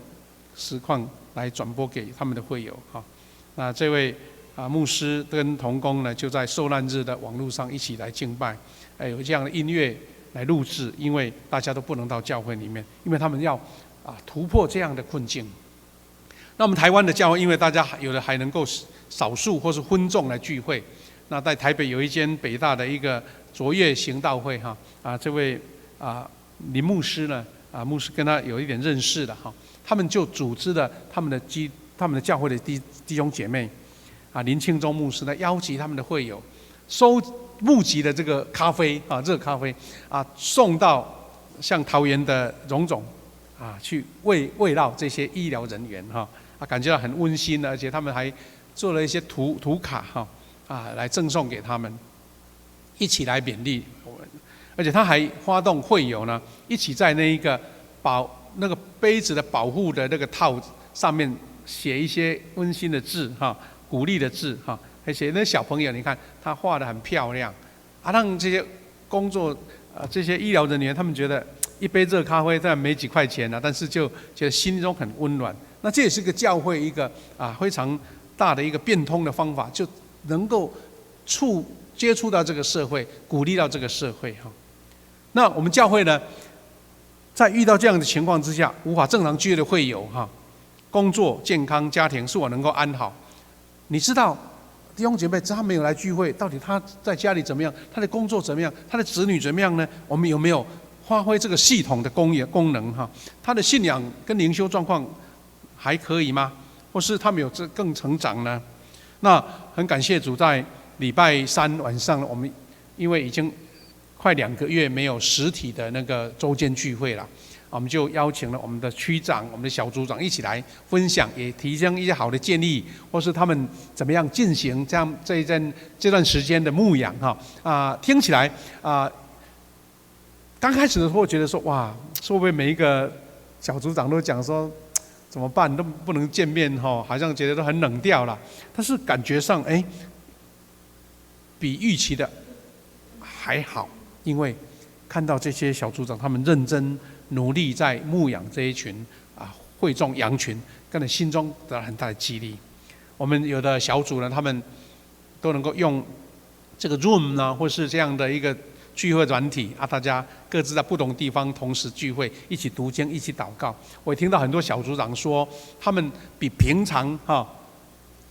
F: 实况来转播给他们的会友那这位牧师跟同工呢，就在受难日的网络上一起来敬拜，有这样的音乐来录制，因为大家都不能到教会里面，因为他们要突破这样的困境。那我们台湾的教会，因为大家有的还能够少数或是分众来聚会，那在台北有一间北大的一个卓越行道会这位林牧师呢牧师跟他有一点认识的他们就组织了他们的教会的弟兄姐妹林庆忠牧师呢邀集他们的会友，募集的这个咖啡热咖啡送到像桃园的荣总去慰劳这些医疗人员感觉到很温馨，而且他们还做了一些图卡来赠送给他们，一起来勉励我们。而且他还发动会友呢，一起在那个杯子的保护的那个套上面写一些温馨的字鼓励的字而且那小朋友你看他画得很漂亮让这些工作这些医疗人员他们觉得一杯热咖啡虽然没几块钱但是就觉得心中很温暖。那这也是个教会一个非常大的一个变通的方法，就能够接触到这个社会，鼓励到这个社会那我们教会呢，在遇到这样的情况之下，无法正常聚会的会友工作、健康、家庭是否能够安好？你知道弟兄姐妹，他没有来聚会，到底他在家里怎么样？他的工作怎么样？他的子女怎么样呢？我们有没有发挥这个系统的功能他的信仰跟灵修状况还可以吗？或是他们有更成长呢？那很感谢主，在礼拜3晚上，我们因为已经快2个月没有实体的那个周间聚会了，我们就邀请了我们的区长、我们的小组长一起来分享，也提供一些好的建议，或是他们怎么样进行这段时间的牧养听起来刚开始的时候觉得说哇，会不会每一个小组长都讲说怎么办都不能见面好像觉得都很冷掉了。但是感觉上比预期的还好，因为看到这些小组长他们认真努力在牧养这一群会众羊群，跟着心中得到很大的激励。我们有的小组呢，他们都能够用这个 Zoom 呢，或是这样的一个聚会软体大家各自在不同地方同时聚会，一起读经，一起祷告。我也听到很多小组长说，他们比平常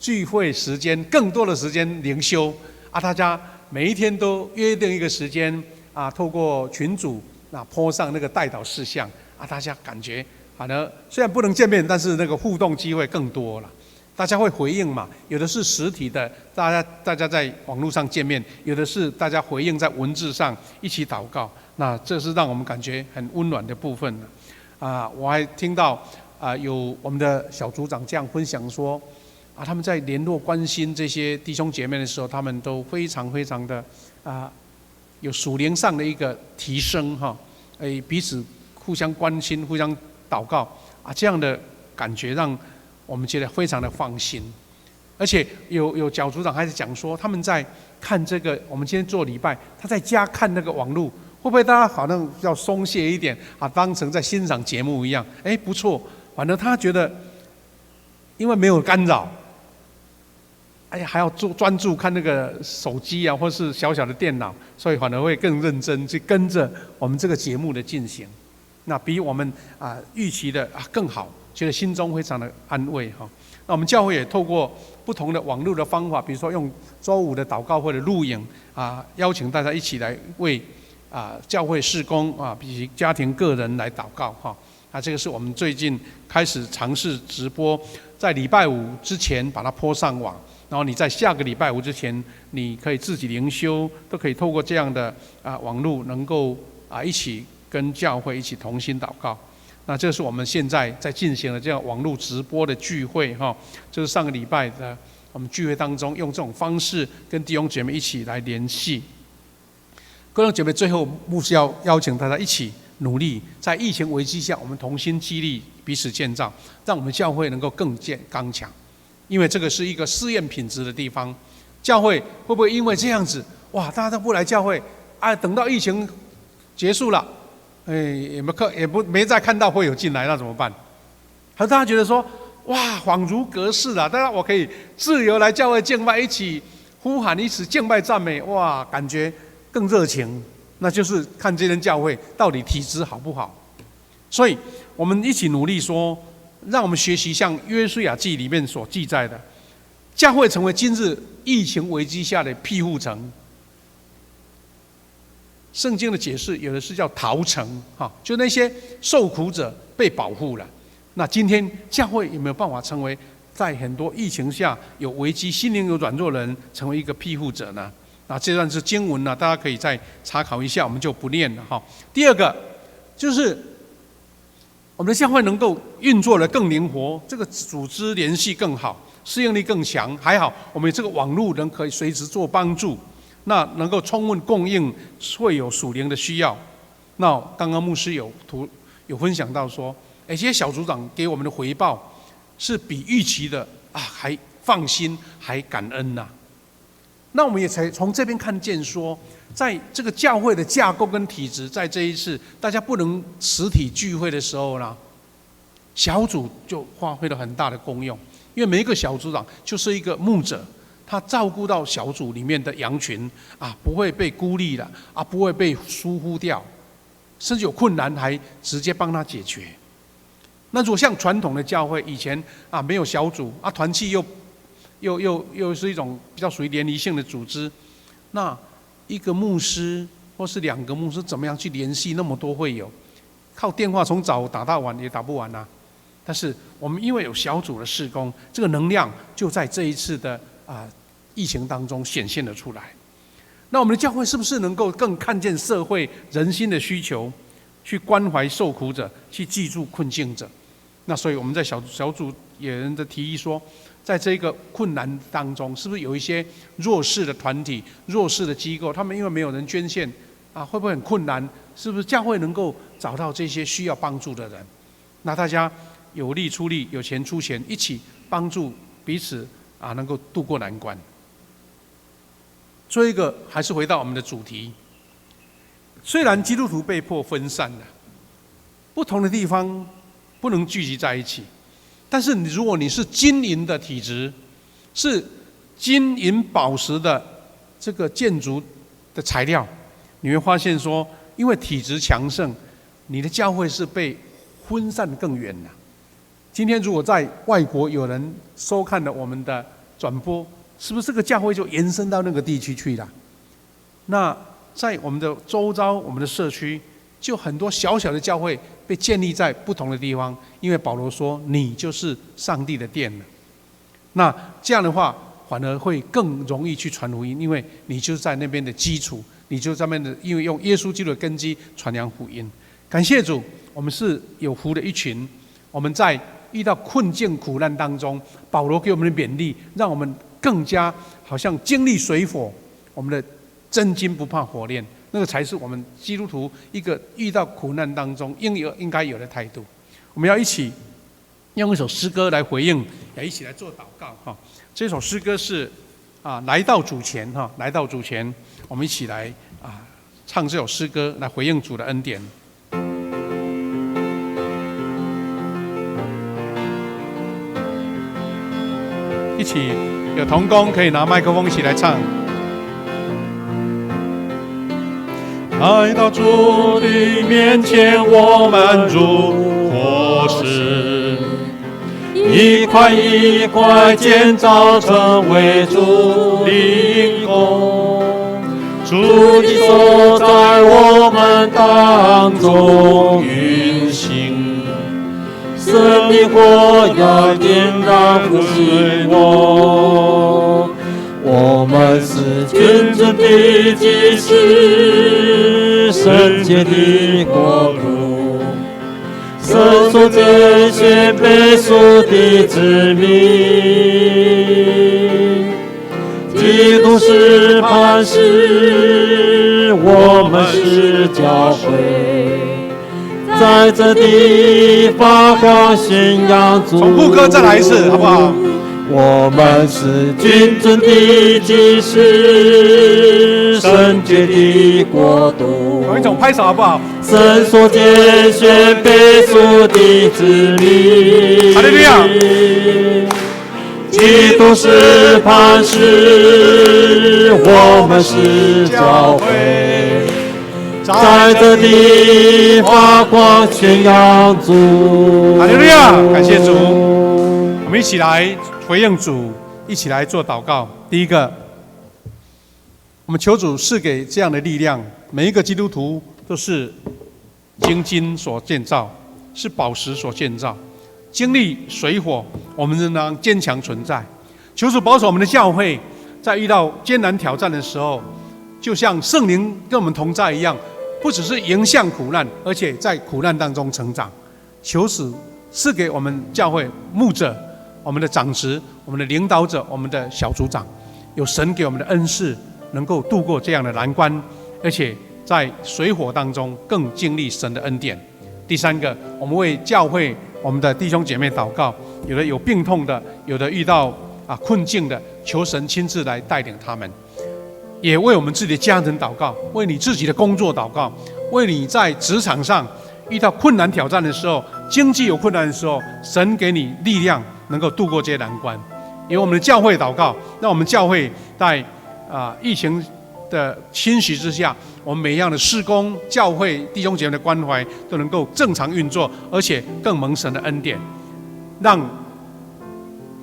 F: 聚会时间更多的时间灵修大家每一天都约定一个时间透过群组po上那个代祷事项大家感觉反而虽然不能见面，但是那个互动机会更多了。大家会回应嘛，有的是实体的，大家在网络上见面，有的是大家回应在文字上一起祷告，那这是让我们感觉很温暖的部分我还听到有我们的小组长这样分享说他们在联络关心这些弟兄姐妹的时候，他们都非常非常的有属灵上的一个提升彼此互相关心、互相祷告这样的感觉让我们觉得非常的放心。而且有小组长还是讲说，他们在看这个我们今天做礼拜，他在家看那个网络会不会大家好像要松懈一点啊，当成在欣赏节目一样？哎，不错，反正他觉得，因为没有干扰，哎呀，还要专注看那个手机啊，或是小小的电脑，所以反而会更认真去跟着我们这个节目的进行。那比我们预期的更好，觉得心中非常的安慰哈。那我们教会也透过不同的网络的方法，比如说用周五的祷告会的录影邀请大家一起来为教会事工以及家庭个人来祷告哈。这个是我们最近开始尝试直播，在礼拜五之前把它播上网，然后你在下个礼拜五之前，你可以自己灵修，都可以透过这样的网络，能够一起跟教会一起同心祷告。那这是我们现在在进行的这样网络直播的聚会哈，就是上个礼拜的我们聚会当中，用这种方式跟弟兄姐妹一起来联系。各位姐妹，最后牧师要邀请大家一起努力，在疫情危机下，我们同心激励，彼此建造，让我们教会能够更刚强。因为这个是一个试验品质的地方，教会会不会因为这样子，哇，大家都不来教会等到疫情结束了，没再看到会有进来，那怎么办？还大家觉得说，哇，恍如隔世了，当然我可以自由来教会敬拜，一起呼喊，一起敬拜赞美，哇，感觉更热情。那就是看这间教会到底体质好不好。所以我们一起努力说，让我们学习像约书亚记里面所记载的，教会成为今日疫情危机下的庇护城。圣经的解释有的是叫逃城，就那些受苦者被保护了。那今天教会有没有办法成为在很多疫情下有危机、心灵有软弱的人，成为一个庇护者呢？那这段是经文呢，大家可以再查考一下，我们就不念了哈。第二个就是我们的教会能够运作得更灵活，这个组织联系更好，适应力更强。还好我们这个网络可以随时做帮助，那能够充分供应会有属灵的需要。那刚刚牧师有分享到说，这些小组长给我们的回报是比预期的还放心，还感恩呐。那我们也才从这边看见说，在这个教会的架构跟体制，在这一次大家不能实体聚会的时候呢，小组就发挥了很大的功用。因为每一个小组长就是一个牧者，他照顾到小组里面的羊群不会被孤立了不会被疏忽掉，甚至有困难还直接帮他解决。那如果像传统的教会以前没有小组团契又是一种比较属于联谊性的组织，那一个牧师或是2个牧师怎么样去联系那么多会友？靠电话从早打到晚也打不完啊。但是我们因为有小组的事工，这个能量就在这一次的疫情当中显现了出来。那我们的教会是不是能够更看见社会人心的需求，去关怀受苦者，去记住困境者？那所以我们在小组有人的提议说，在这个困难当中，是不是有一些弱势的团体、弱势的机构，他们因为没有人捐献会不会很困难？是不是教会能够找到这些需要帮助的人？那大家有力出力，有钱出钱，一起帮助彼此能够渡过难关。最后一个还是回到我们的主题，虽然基督徒被迫分散了，不同的地方不能聚集在一起，但是如果你是金银的体质，是金银宝石的这个建筑的材料，你会发现说，因为体质强盛，你的教会是被分散更远了。今天如果在外国有人收看了我们的转播，是不是这个教会就延伸到那个地区去了？那在我们的周遭、我们的社区，就很多小小的教会被建立在不同的地方，因为保罗说你就是上帝的殿了。那这样的话反而会更容易去传福音，因为你就是在那边的基础，你就在那边的，因为用耶稣基督的根基传扬福音。感谢主，我们是有福的一群。我们在遇到困境苦难当中，保罗给我们的勉励，让我们更加好像经历水火，我们的真金不怕火炼，那个才是我们基督徒一个遇到苦难当中应该有的态度。我们要一起用一首诗歌来回应，也一起来做祷告这首诗歌是来到主前来到主前，我们一起来唱这首诗歌来回应主的恩典。一起有同工可以拿麦克风一起来唱。来到主的面前，我们如活石，一块一块建造成为主灵宫。主的手在我们当中运行，生命火要点燃复兴我。我们是君尊的祭司，圣洁的国度，神所拣选被赎的子民。基督是磐石，我们是教会，在这地发光宣扬主。从副歌再来一次，好不好？我们是君尊的祭司，圣洁的国度。有一种拍手好不好？神所拣选被赎的子民。哈利路亚！基督是磐石，我们是教会，在这地发光宣扬主。哈利路亚！感谢主，我们一起来回应主，一起来做祷告。第一个，我们求主赐给这样的力量，每一个基督徒都是精金所建造，是宝石所建造。经历水火，我们仍然坚强存在。求主保守我们的教会，在遇到艰难挑战的时候，就像圣灵跟我们同在一样，不只是迎向苦难，而且在苦难当中成长。求主赐给我们教会牧者、我们的长职、我们的领导者、我们的小组长，有神给我们的恩赐，能够度过这样的难关，而且在水火当中更经历神的恩典。第三个，我们为教会我们的弟兄姐妹祷告，有的有病痛的，有的遇到困境的，求神亲自来带领他们。也为我们自己的家人祷告，为你自己的工作祷告，为你在职场上遇到困难挑战的时候，经济有困难的时候，神给你力量能够度过这些难关。也为我们的教会祷告，让我们教会在疫情的侵袭之下，我们每一样的事工、教会弟兄姐妹的关怀都能够正常运作，而且更蒙神的恩典，让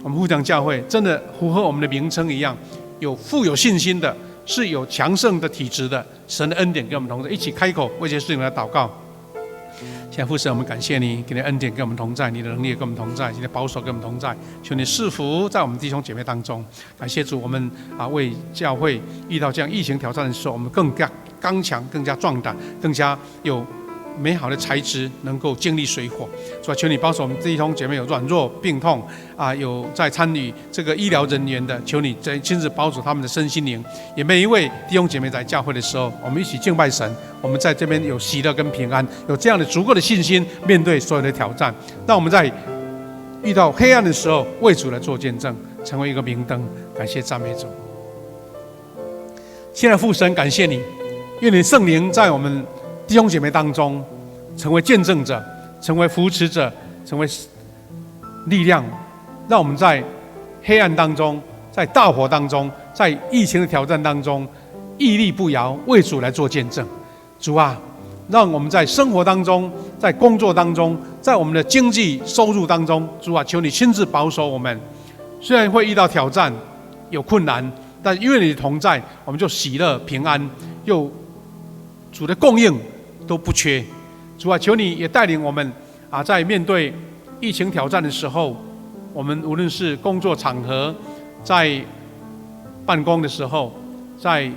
F: 我们富强教会真的符合我们的名称一样，富有信心的，是有强盛的体质的。神的恩典跟我们同在，一起开口为这些事情来祷告。现在父神，我们感谢你，给你恩典跟我们同在，你的能力跟我们同在，你的保守跟我们同在。求你赐福在我们弟兄姐妹当中。感谢主，我们为教会遇到这样疫情挑战的时候，我们更加刚强，更加壮胆，更加有美好的才智，能够经历水火。主啊，求你保守我们弟兄姐妹有软弱、病痛有在参与这个医疗人员的，求你再亲自保守他们的身心灵。也每一位弟兄姐妹在教会的时候，我们一起敬拜神。我们在这边有喜乐跟平安，有这样的足够的信心，面对所有的挑战。让我们在遇到黑暗的时候，为主来做见证，成为一个明灯。感谢赞美主。现在父神，感谢你，愿你圣灵在我们弟兄姐妹当中成为见证者，成为扶持者，成为力量，让我们在黑暗当中，在大火当中，在疫情的挑战当中屹立不摇，为主来做见证。主啊，让我们在生活当中，在工作当中，在我们的经济收入当中，主啊，求你亲自保守我们。虽然会遇到挑战有困难，但因为你的同在，我们就喜乐平安，又主的供应都不缺。主啊，求你也带领我们在面对疫情挑战的时候，我们无论是工作场合，在办公的时候，在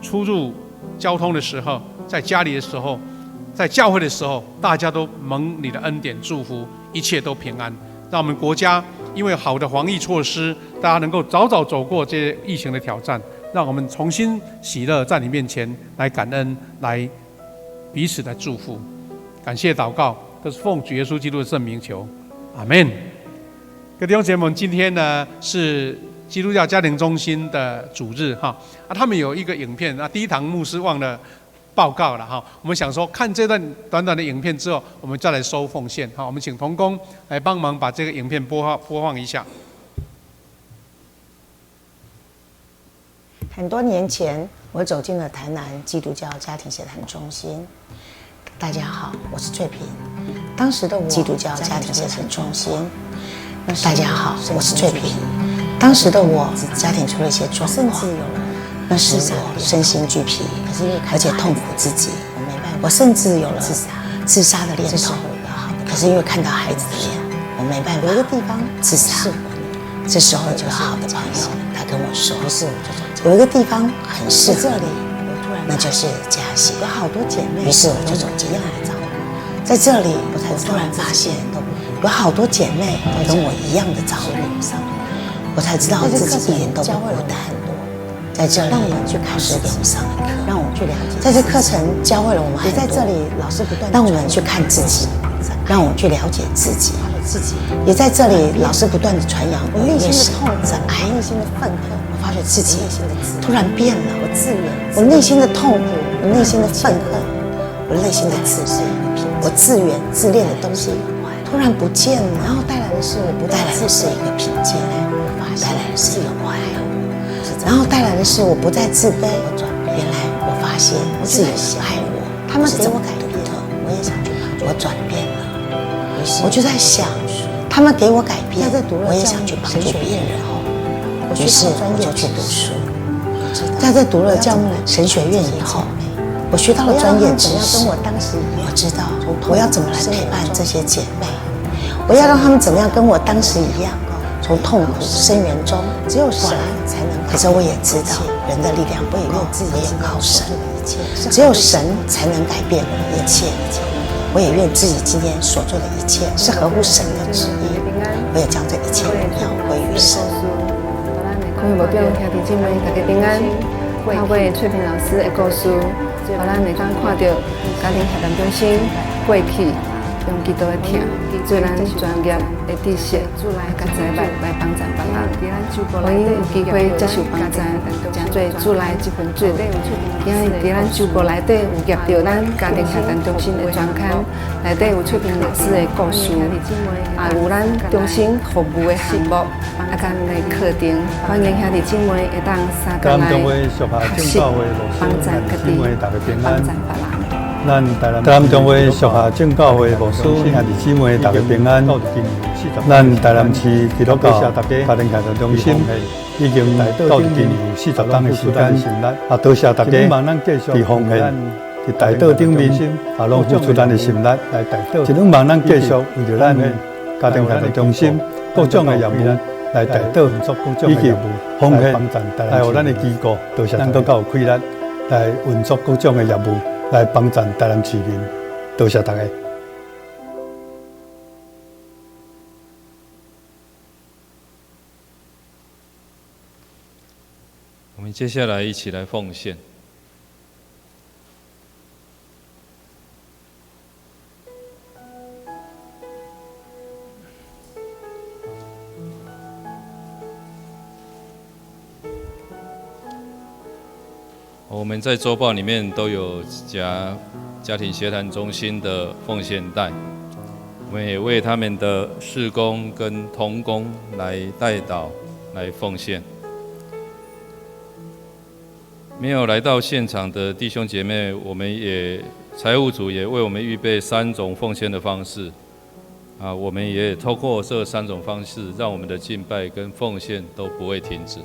F: 出入交通的时候，在家里的时候，在教会的时候，大家都蒙你的恩典祝福，一切都平安。让我们国家因为好的防疫措施，大家能够早早走过这些疫情的挑战，让我们重新喜乐在你面前来感恩，来彼此的祝福。感谢祷告，都是奉主耶稣基督的圣名求，阿们。各位弟兄姐妹们，今天呢是基督教家庭中心的主日他们有一个影片第一堂牧师忘了报告了哈。我们想说，看这段短短的影片之后，我们再来收奉献。好，我们请同工来帮忙把这个影片播放一下。
G: 很多年前，我走进了台南基督教家庭协谈中心。大家好，我是翠萍。当时的我，基督教家庭协谈中心。大家好，我是翠萍。当时的我，家庭出了一些状况，那时我身心俱疲，而且痛苦自己。我甚至有了自杀的念头。可是因为看到孩子的脸，我没办法。有一个地方自杀。这时候有个好的朋友，他跟我说，有一个地方很适合你，那就是嘉义。有好多姐妹，于是我就走进来。在这里，我突然发现，有好多姐妹跟我一样的遭遇，我才知道自己一点都不孤单。在这里，老师给我们上了课，让我们去了解。在这课程教会了我们很多。也在这里，老师不断让我们去看自己，让我们去了解自己。也在这里，老师不断的传扬我内心的痛苦、爱、内心的愤恨。我发觉自己突然变了，我内心的痛苦，我内心的愤恨，我内心的自卑，我自怨自恋的东西突然不见了。然后带来的是一个平静，带来的是一个爱，然后带来的是我不再自卑。原来我发现自己爱我，他们给我改变了，我也想去帮助。我转变了。我就在想，他们给我改变，我也想去帮助别人。于是我就去读书。在这读了教牧神学院以后，我学到了专业知识。我知道我要怎么来陪伴这些姐妹，我要让他们怎么样跟我当时一样，从痛苦深渊中只有神才能。可是我也知道，人的力量不够，唯有靠神，只有神才能改变一切。我也愿自己今天所做的一切是合乎神的旨意，我也将这一切荣耀归于神。
H: 各位目标兄弟姐妹，大家平安。透过翠萍老师的故事，互咱会当看到家庭协谈中心过去用基督的疼，做咱专业的知识，甲财力来帮助别人。可以有机会接受帮助，真做主内一份子。今日伫咱周报内底有夹到咱家庭协谈中心的专刊，内底有翠萍老师的故事，也有咱中心服务的项目，甲的课程。欢迎兄弟姐妹会当三个来学习，帮助家己，帮助别人。
A: 咱台南中华属下正教会牧师兄弟姊妹大家平安。咱台南市基督教家庭协谈中心已经到了今年40天的时间，多谢大家伫奉献、伫台岛顶面，拢付出咱的心力来台岛。一两望咱继续为着咱的家庭协谈中心各种的业务来台岛，以及奉献来互咱的机构，多谢咱更较有气力来运作各种的业务。来帮助台南市民，多谢大家。
E: 我们接下来一起来奉献。我们在周报里面都有家庭协谈中心的奉献袋，我们也为他们的事工跟同工来代祷、来奉献。没有来到现场的弟兄姐妹，我们也财务组也为我们预备3种奉献的方式，我们也透过这3种方式，让我们的敬拜跟奉献都不会停止。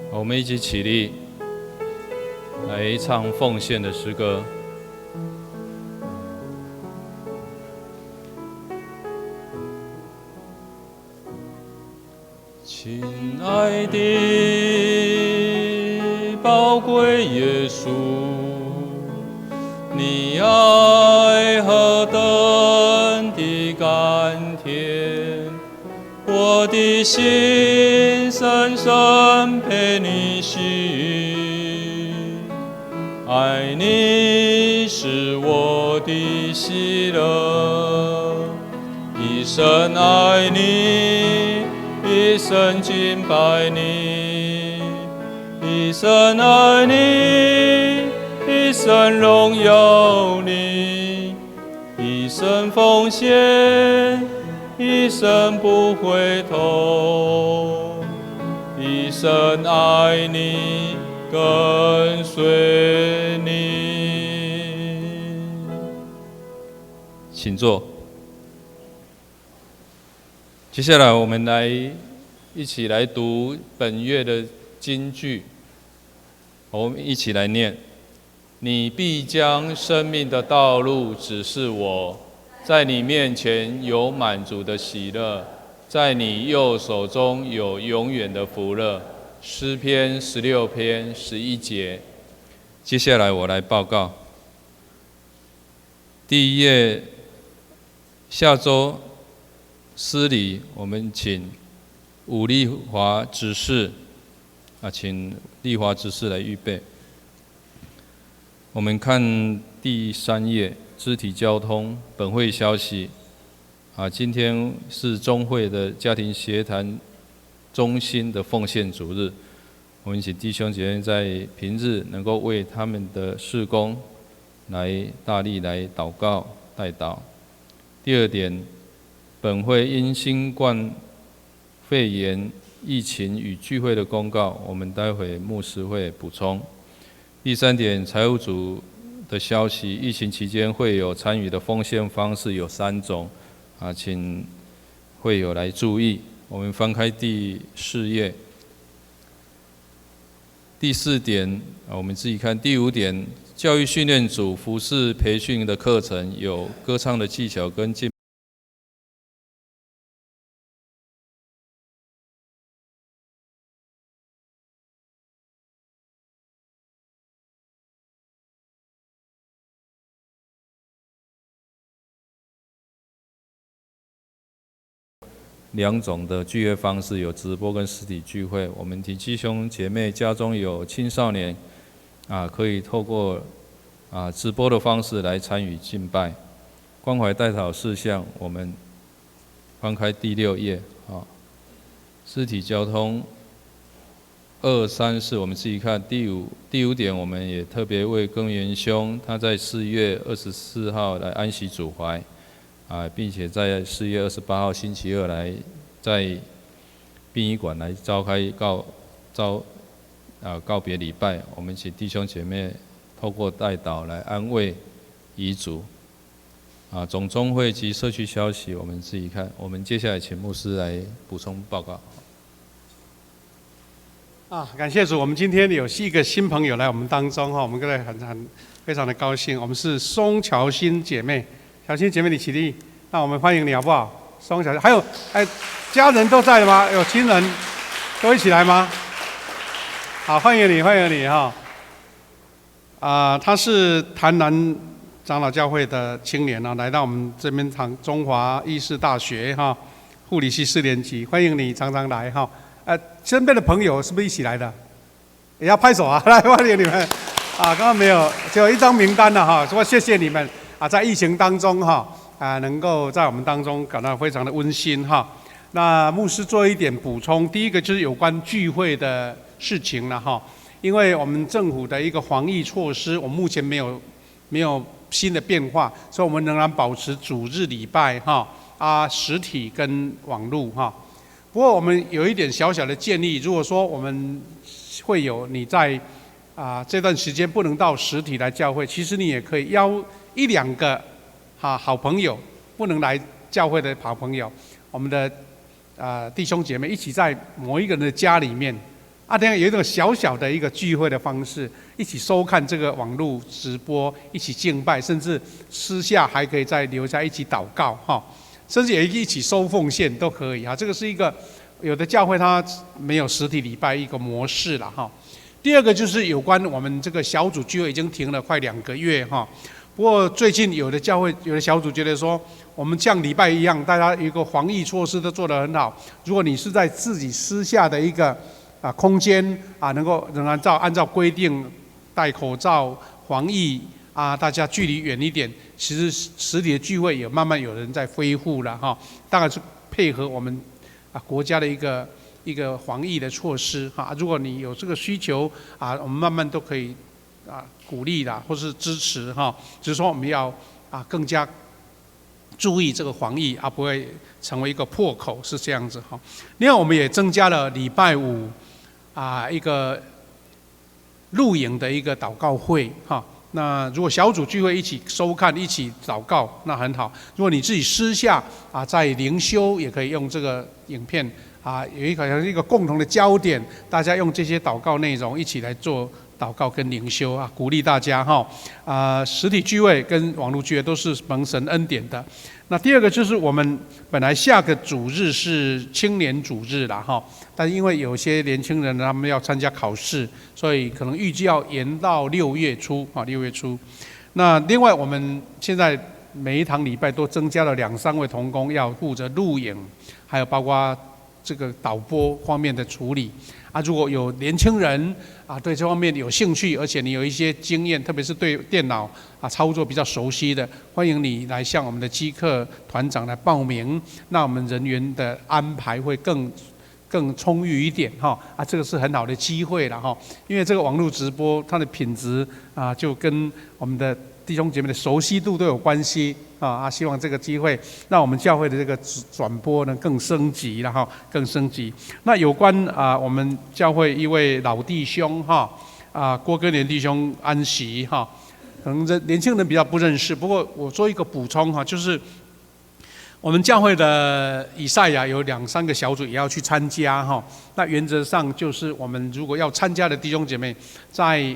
E: 我们一起起立，来来唱奉献的诗歌。亲爱的宝贵耶稣，你爱何等的甘甜，我的心深深被你吸引，爱你是我的喜乐，一生爱你，一生敬拜你，一生爱你，一生荣耀你，一生奉献，一生不回头，一生爱你，跟随你。请坐。接下来，我们一起来读本月的金句。我们一起来念：你必将生命的道路指示我，在你面前有满足的喜乐，在你右手中有永远的福乐。诗篇16篇11节。接下来我来报告。第一页，下周诗礼，我们请伍丽华执事请丽华执事来预备。我们看第3页，肢体交通本会消息今天是中会的家庭协谈中心的奉献主日，我们请弟兄姐妹在平日能够为他们的事工来大力来祷告代祷。第二点，本会因新冠肺炎疫情与聚会的公告，我们待会牧师会补充。第3点，财务组的消息，疫情期间会有参与的奉献方式有3种请会友来注意。我们翻开第4页。第4点我们自己看。第5点，教育训练组服事培训的课程有歌唱的技巧跟敬2种的聚会方式，有直播跟实体聚会。我们提弟兄姐妹家中有青少年可以透过直播的方式来参与敬拜。关怀代祷事项，我们翻开第6页肢体交通2、3、4，我们自己看。第五点，我们也特别为耕元兄，他在4月24号来安息主怀并且在4月28号星期二来在殡仪馆来召开告别礼拜。我们请弟兄姐妹透过代祷来安慰遗族。总中会及社区消息，我们自己看。我们接下来请牧师来补充报告。
F: 感谢主，我们今天有一个新朋友来我们当中我们各位非常的高兴。我们是松桥新姐妹。小新姐妹，你起立，那我们欢迎你好不好？松小新，还有家人都在吗？有亲人都一起来吗？好，欢迎你，欢迎你他是台南长老教会的青年来到我们这边中华医事大学护理系4年级，欢迎你常常来身边的朋友是不是一起来的？也要拍手来欢迎你们刚刚没有，只有一张名单说谢谢你们。在疫情当中能够在我们当中感到非常的温馨那牧师做一点补充，第一个就是有关聚会的事情了因为我们政府的一个防疫措施，我们目前没有新的变化，所以我们仍然保持主日礼拜实体跟网络不过我们有一点小小的建议，如果说我们会有你在这段时间不能到实体来教会，其实你也可以邀1、2个好朋友，不能来教会的好朋友，我们的弟兄姐妹一起在某一个人的家里面这样有一种小小的一个聚会的方式，一起收看这个网络直播，一起敬拜，甚至私下还可以再留下一起祷告哈，甚至也一起收奉献都可以哈。这个是一个有的教会它没有实体礼拜一个模式了哈。第二个就是有关我们这个小组聚会已经停了快2个月哈。不过最近有的教会有的小组觉得说，我们像礼拜一样，大家有一个防疫措施都做得很好。如果你是在自己私下的一个空间能够仍然按照规定戴口罩、防疫大家距离远一点。其实实体的聚会也慢慢有人在恢复了哈，当然是配合我们国家的一个防疫的措施哈。如果你有这个需求我们慢慢都可以鼓励啦，或是支持哈。只是说我们要更加注意这个防疫不会成为一个破口，是这样子哈。另外我们也增加了礼拜五一个录影的一个祷告会哈。那如果小组聚会一起收看、一起祷告，那很好。如果你自己私下在灵修，也可以用这个影片有一个共同的焦点，大家用这些祷告内容一起来做祷告跟灵修鼓励大家哈。实体聚会跟网络聚会都是蒙神恩典的。那第二个就是我们本来下个主日是青年主日啦哈，但是因为有些年轻人他们要参加考试，所以可能预计要延到6月初6月初。那另外我们现在每一堂礼拜都增加了2-3位同工要负责录影，还有包括这个导播方面的处理如果有年轻人对这方面有兴趣，而且你有一些经验，特别是对电脑操作比较熟悉的，欢迎你来向我们的基课团长来报名，那我们人员的安排会更充裕一点哈这个是很好的机会了哈。因为这个网络直播它的品质就跟我们的弟兄姐妹的熟悉度都有关系希望这个机会让我们教会的这个转播呢更升级了哈，更升级。那有关我们教会一位老弟兄郭哥年弟兄安息可能年轻人比较不认识，不过我做一个补充就是我们教会的以赛亚有2-3个小组也要去参加那原则上就是我们如果要参加的弟兄姐妹，在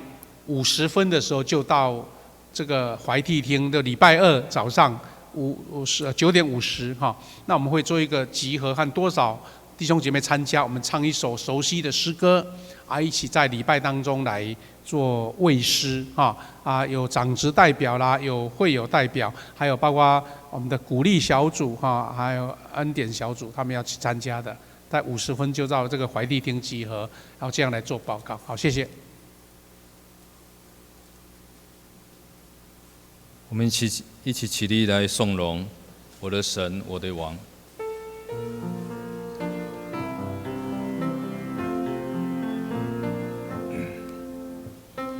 F: 50分的时候就到这个怀娣厅的礼拜2早上9点50那我们会做一个集合，和多少弟兄姐妹参加，我们唱一首熟悉的诗歌一起在礼拜当中来做卫诗有长职代表啦，有会友代表，还有包括我们的鼓励小组还有恩典小组，他们要去参加的，在50分就到这个怀娣厅集合，然后这样来做报告。好，谢谢。
E: 我们一起起立来颂荣我的神，我的王。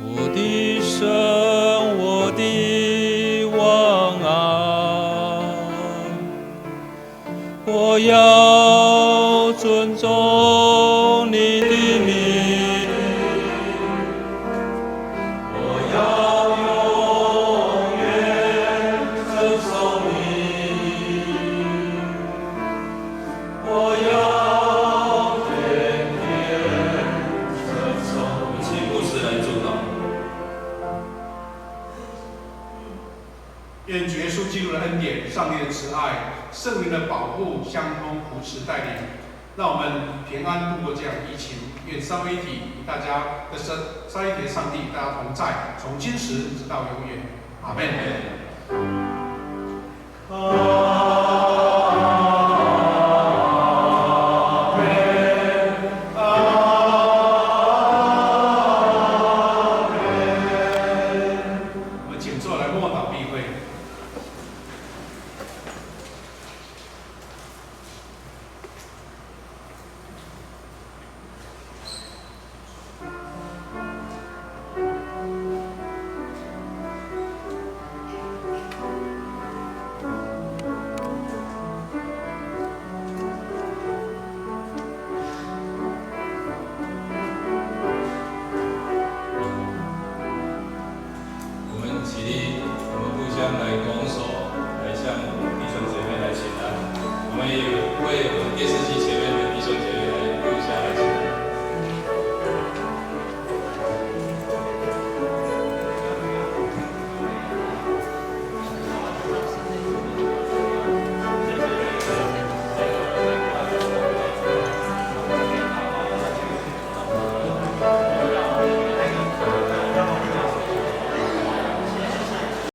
E: 我的神，我的王我要尊重你的名。
D: 愿主耶稣基督的恩典、上帝的慈爱、圣灵的保护、相通扶持带领，让我们平安度过这样的疫情。愿三位一体与大家的三位一体的上帝与大家同在，从今时直到永远。阿们。
E: 我们起立，我们互相来拱手。